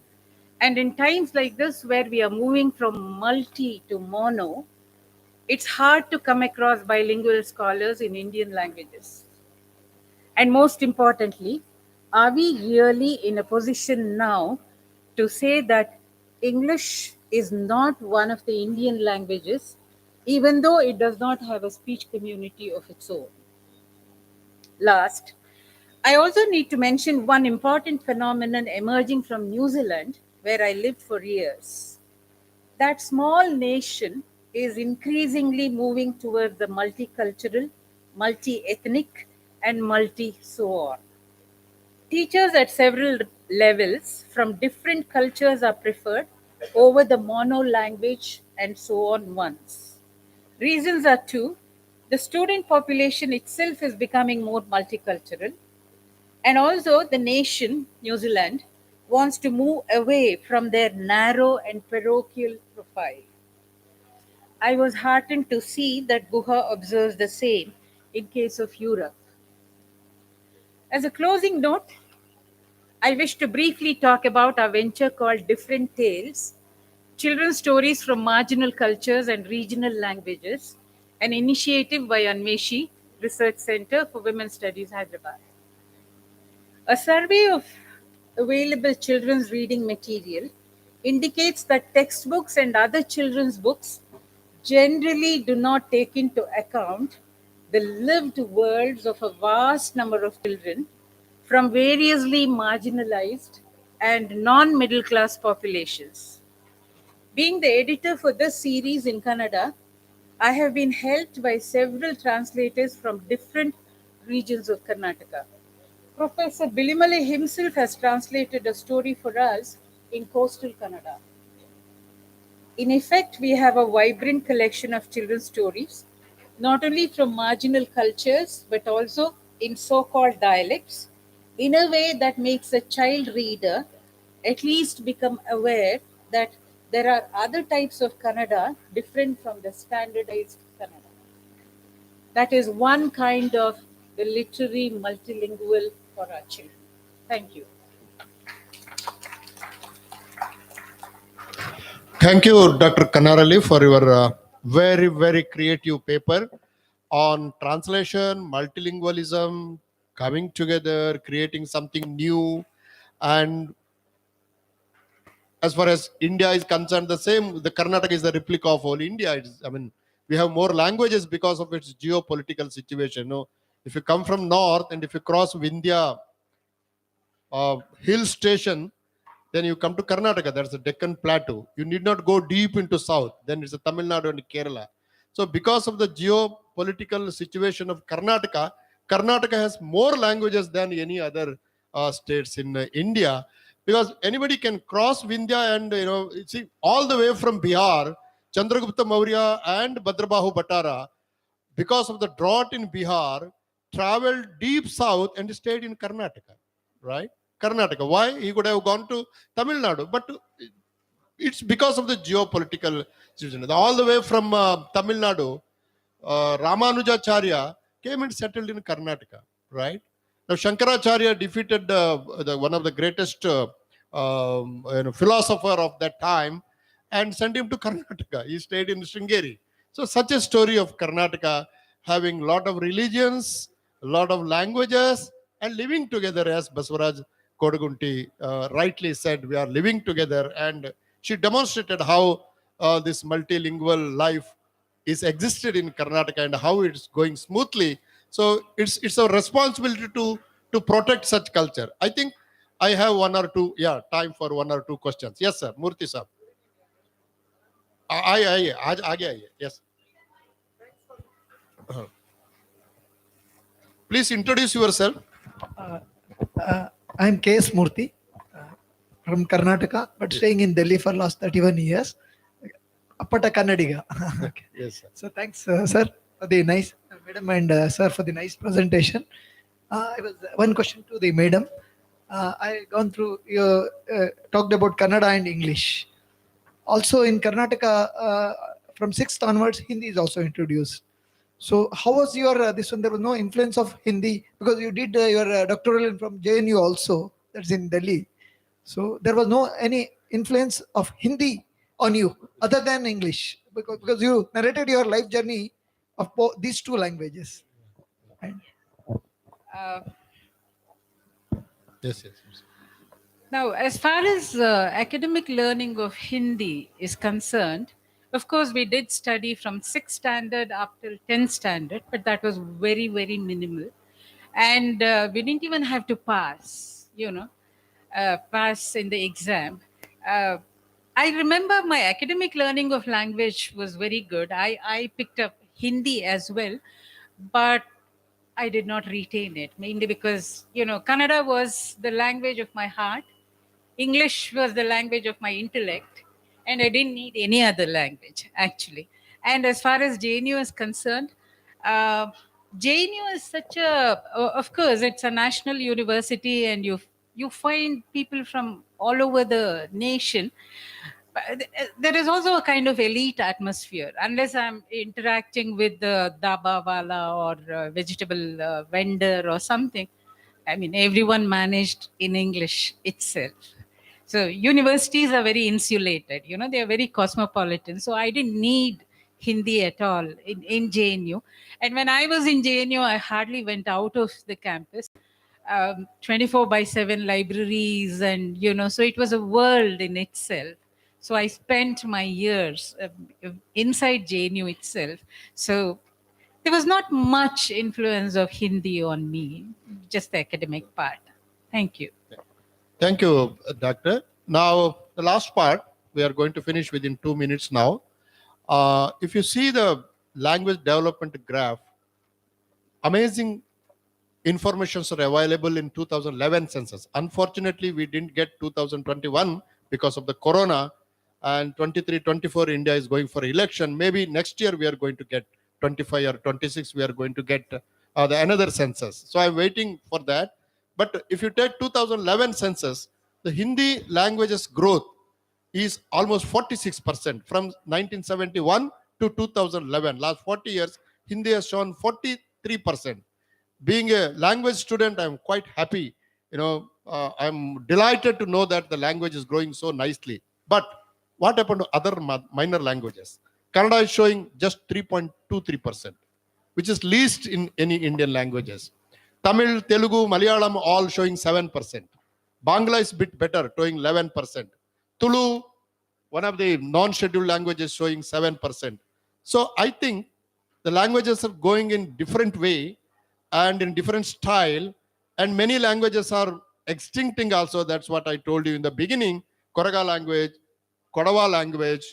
and in times like this where we are moving from multi to mono, it's hard to come across bilingual scholars in Indian languages. And most importantly, are we really in a position now to say that English is not one of the Indian languages, even though it does not have a speech community of its own? Last, I also need to mention one important phenomenon emerging from New Zealand, where I lived for years. That small nation is increasingly moving towards the multicultural, multi-ethnic, and multi-so on. Teachers at several levels from different cultures are preferred over the mono language and so on ones. Reasons are two. The student population itself is becoming more multicultural, and also the nation, New Zealand, wants to move away from their narrow and parochial profile. I was heartened to see that Guha observes the same in case of Europe. As a closing note, I wish to briefly talk about our venture called Different Tales, children's stories from marginal cultures and regional languages, an initiative by Anmeshi Research Center for Women's Studies, Hyderabad. A survey of available children's reading material indicates that textbooks and other children's books generally do not take into account the lived worlds of a vast number of children from variously marginalized and non middle class populations. Being the editor for this series in Kannada, I have been helped by several translators from different regions of Karnataka. Professor Bilimale himself has translated a story for us in coastal Kannada. In effect, we have a vibrant collection of children's stories, not only from marginal cultures but also in so called dialects, in a way that makes a child reader at least become aware that there are other types of Kannada different from the standardized Kannada. That is one kind of the literary multilingual for our children. Thank you. Thank you, Dr. Kannarali, for your very, very creative paper on translation, multilingualism, coming together, creating something new. And as far as India is concerned, the same, the Karnataka is the replica of all India. We have more languages because of its geopolitical situation. If you come from north and if you cross Vindhya hill station, then you come to Karnataka. That's the Deccan Plateau. You need not go deep into south. Then it's a Tamil Nadu and Kerala. So because of the geopolitical situation of Karnataka, Karnataka has more languages than any other states in India. Because anybody can cross Vindhya and see all the way from Bihar, Chandragupta Maurya and Bhadrabahu Bhattara, because of the drought in Bihar, traveled deep south and stayed in Karnataka, right? Karnataka. Why? He could have gone to Tamil Nadu, but it's because of the geopolitical situation. All the way from Tamil Nadu, Ramanujacharya came and settled in Karnataka, right? Now Shankaracharya defeated one of the greatest philosopher of that time and sent him to Karnataka. He stayed in Sringeri. So such a story of Karnataka having a lot of religions, a lot of languages, and living together, as Basavaraj Kodagunti rightly said, we are living together. And she demonstrated how this multilingual life is existed in Karnataka and how it's going smoothly. So it's a responsibility to protect such culture. I think I have time for one or two questions. Yes, sir. Murthy sir. आगे yes. Please introduce yourself. I'm K.S. Murthy from Karnataka, but staying in Delhi for last 31 years. Appata Kannadiga. Okay. Yes, sir. So thanks, sir, for the nice, madam and sir, for the nice presentation. I was one question to the madam. I gone through, you talked about Kannada and English. Also in Karnataka, from 6th onwards, Hindi is also introduced. So how was your this one? There was no influence of Hindi because you did your doctoral from JNU also. That's in Delhi. So there was no any influence of Hindi on you other than English because you narrated your life journey of these two languages. And Yes. Now, as far as academic learning of Hindi is concerned, of course, we did study from 6th standard up till 10th standard, but that was very, very minimal. And we didn't even have to pass, pass in the exam. I remember my academic learning of language was very good. I picked up Hindi as well, but I did not retain it, mainly because, Kannada was the language of my heart, English was the language of my intellect, and I didn't need any other language, actually. And as far as JNU is concerned, uh, JNU is such a, of course, it's a national university, and you find people from all over the nation. But there is also a kind of elite atmosphere. Unless I'm interacting with the daba wala or vegetable vendor or something, I mean, everyone managed in English itself. So universities are very insulated, they are very cosmopolitan. So I didn't need Hindi at all in JNU. And when I was in JNU, I hardly went out of the campus. 24 by 7 libraries, and so it was a world in itself. So I spent my years inside JNU itself. So there was not much influence of Hindi on me, just the academic part. Thank you. Thank you, Doctor. Now, the last part, we are going to finish within 2 minutes now. If you see the language development graph, amazing informations are available in 2011 census. Unfortunately, we didn't get 2021 because of the corona, and 23, 24, India is going for election. Maybe next year we are going to get 25 or 26, we are going to get another census. So I'm waiting for that. But if you take 2011 census, the Hindi languages growth is almost 46% from 1971 to 2011. Last 40 years, Hindi has shown 43%. Being a language student, I'm quite happy. I'm delighted to know that the language is growing so nicely. But what happened to other minor languages? Kannada is showing just 3.23%, which is least in any Indian languages. Tamil, Telugu, Malayalam all showing 7%. Bangla is a bit better, showing 11%. Tulu, one of the non-scheduled languages, showing 7%. So I think the languages are going in different way and in different style, and many languages are extincting also. That's what I told you in the beginning. Koraga language, Kodava language,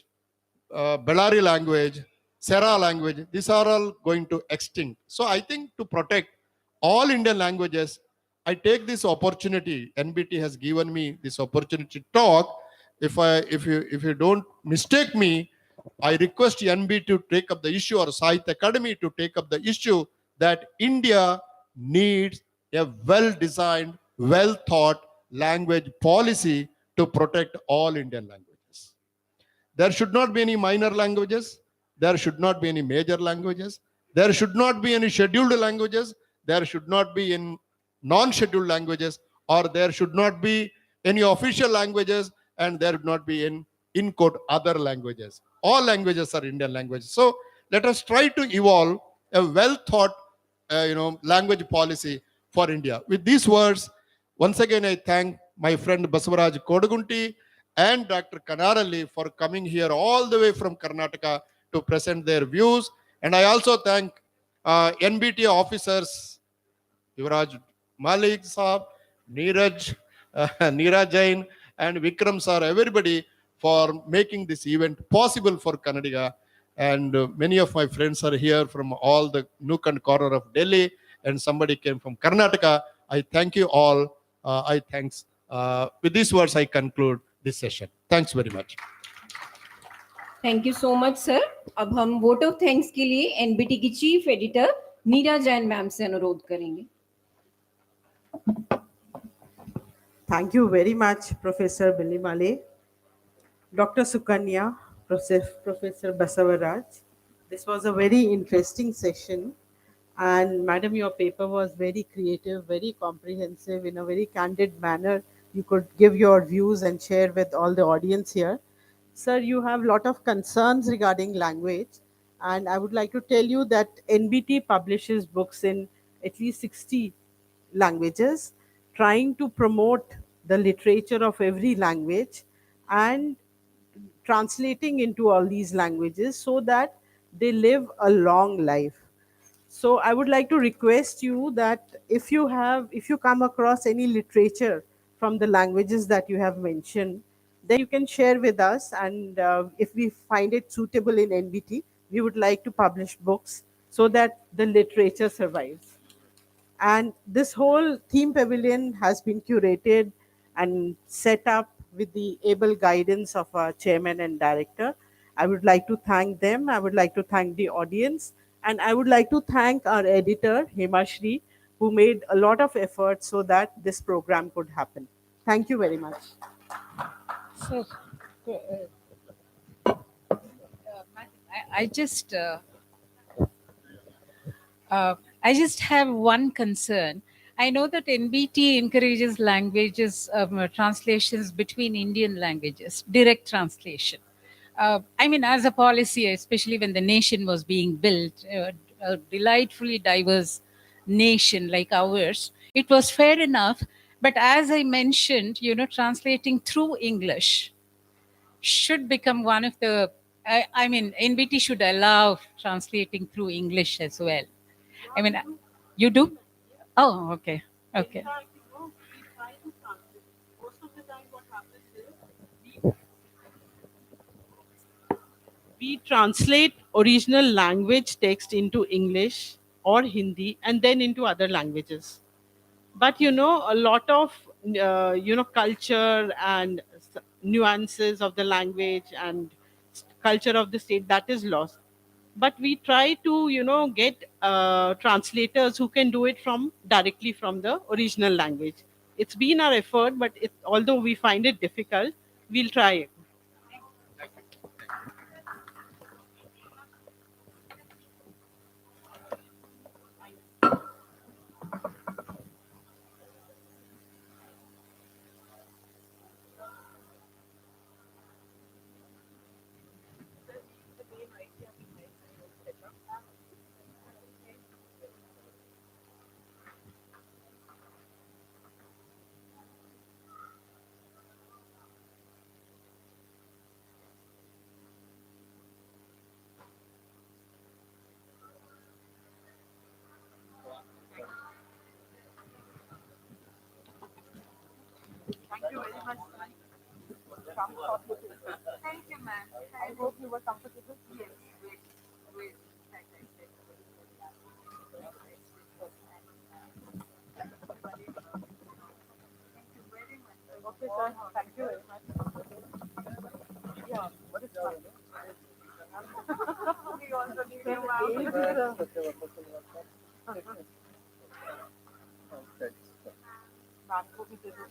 Bellari language, Sera language, these are all going to extinct. So I think to protect all Indian languages, I take this opportunity. NBT has given me this opportunity to talk. If you don't mistake me, I request NB to take up the issue, or Sahitya Academy to take up the issue, that India needs a well-designed, well-thought language policy to protect all Indian languages. There should not be any minor languages. There should not be any major languages. There should not be any scheduled languages. There should not be in non-scheduled languages, or there should not be any official languages, and there should not be in quote other languages. All languages are Indian languages. So let us try to evolve a well-thought, language policy for India. With these words, once again, I thank my friend Basavaraj Kodagunti and Dr. Kannada for coming here all the way from Karnataka to present their views. And I also thank NBT officers, Yuvraj Malik Saab, Neeraj, Neeraj Jain, and Vikram sir, everybody, for making this event possible for Kannadiga. And many of my friends are here from all the nook and corner of Delhi, and somebody came from Karnataka. I thank you all. With these words, I conclude this session. Thanks very much. Thank you so much sir. अब हम vote of thanks के लिए NBT की chief editor नीरा Jain ma'am से अनुरोध करेंगे. Thank you very much, Professor Bilimale, Dr. Sukanya, Professor Basavaraj. This was a very interesting session. And Madam, your paper was very creative, very comprehensive, in a very candid manner. You could give your views and share with all the audience here. Sir, you have a lot of concerns regarding language. And I would like to tell you that NBT publishes books in at least 60 languages, trying to promote the literature of every language and translating into all these languages so that they live a long life. So I would like to request you that if you come across any literature from the languages that you have mentioned, then you can share with us. And if we find it suitable in NBT, we would like to publish books so that the literature survives. And this whole theme pavilion has been curated and set up with the able guidance of our chairman and director. I would like to thank them. I would like to thank the audience. And I would like to thank our editor, Hemashri, who made a lot of effort so that this program could happen. Thank you very much. So, I just I just have one concern. I know that NBT encourages languages translations between Indian languages, direct translation. I mean, as a policy, especially when the nation was being built, a delightfully diverse nation like ours, it was fair enough. But as I mentioned, translating through English should become one of the. I mean, NBT should allow translating through English as well. I mean, you do? Oh, okay. Okay. We translate original language text into English or Hindi and then into other languages. But a lot of culture and nuances of the language and culture of the state, that is lost. But we try to get translators who can do it from directly from the original language. It's been our effort, but although we find it difficult, we'll try it. Thank you, ma'am. I hope you were comfortable. Yes. Wait. Thank you very much. Okay, sir. Thank you very much. Yeah, what is that? We also need you, ma'am. Ma'am को भी दे दो।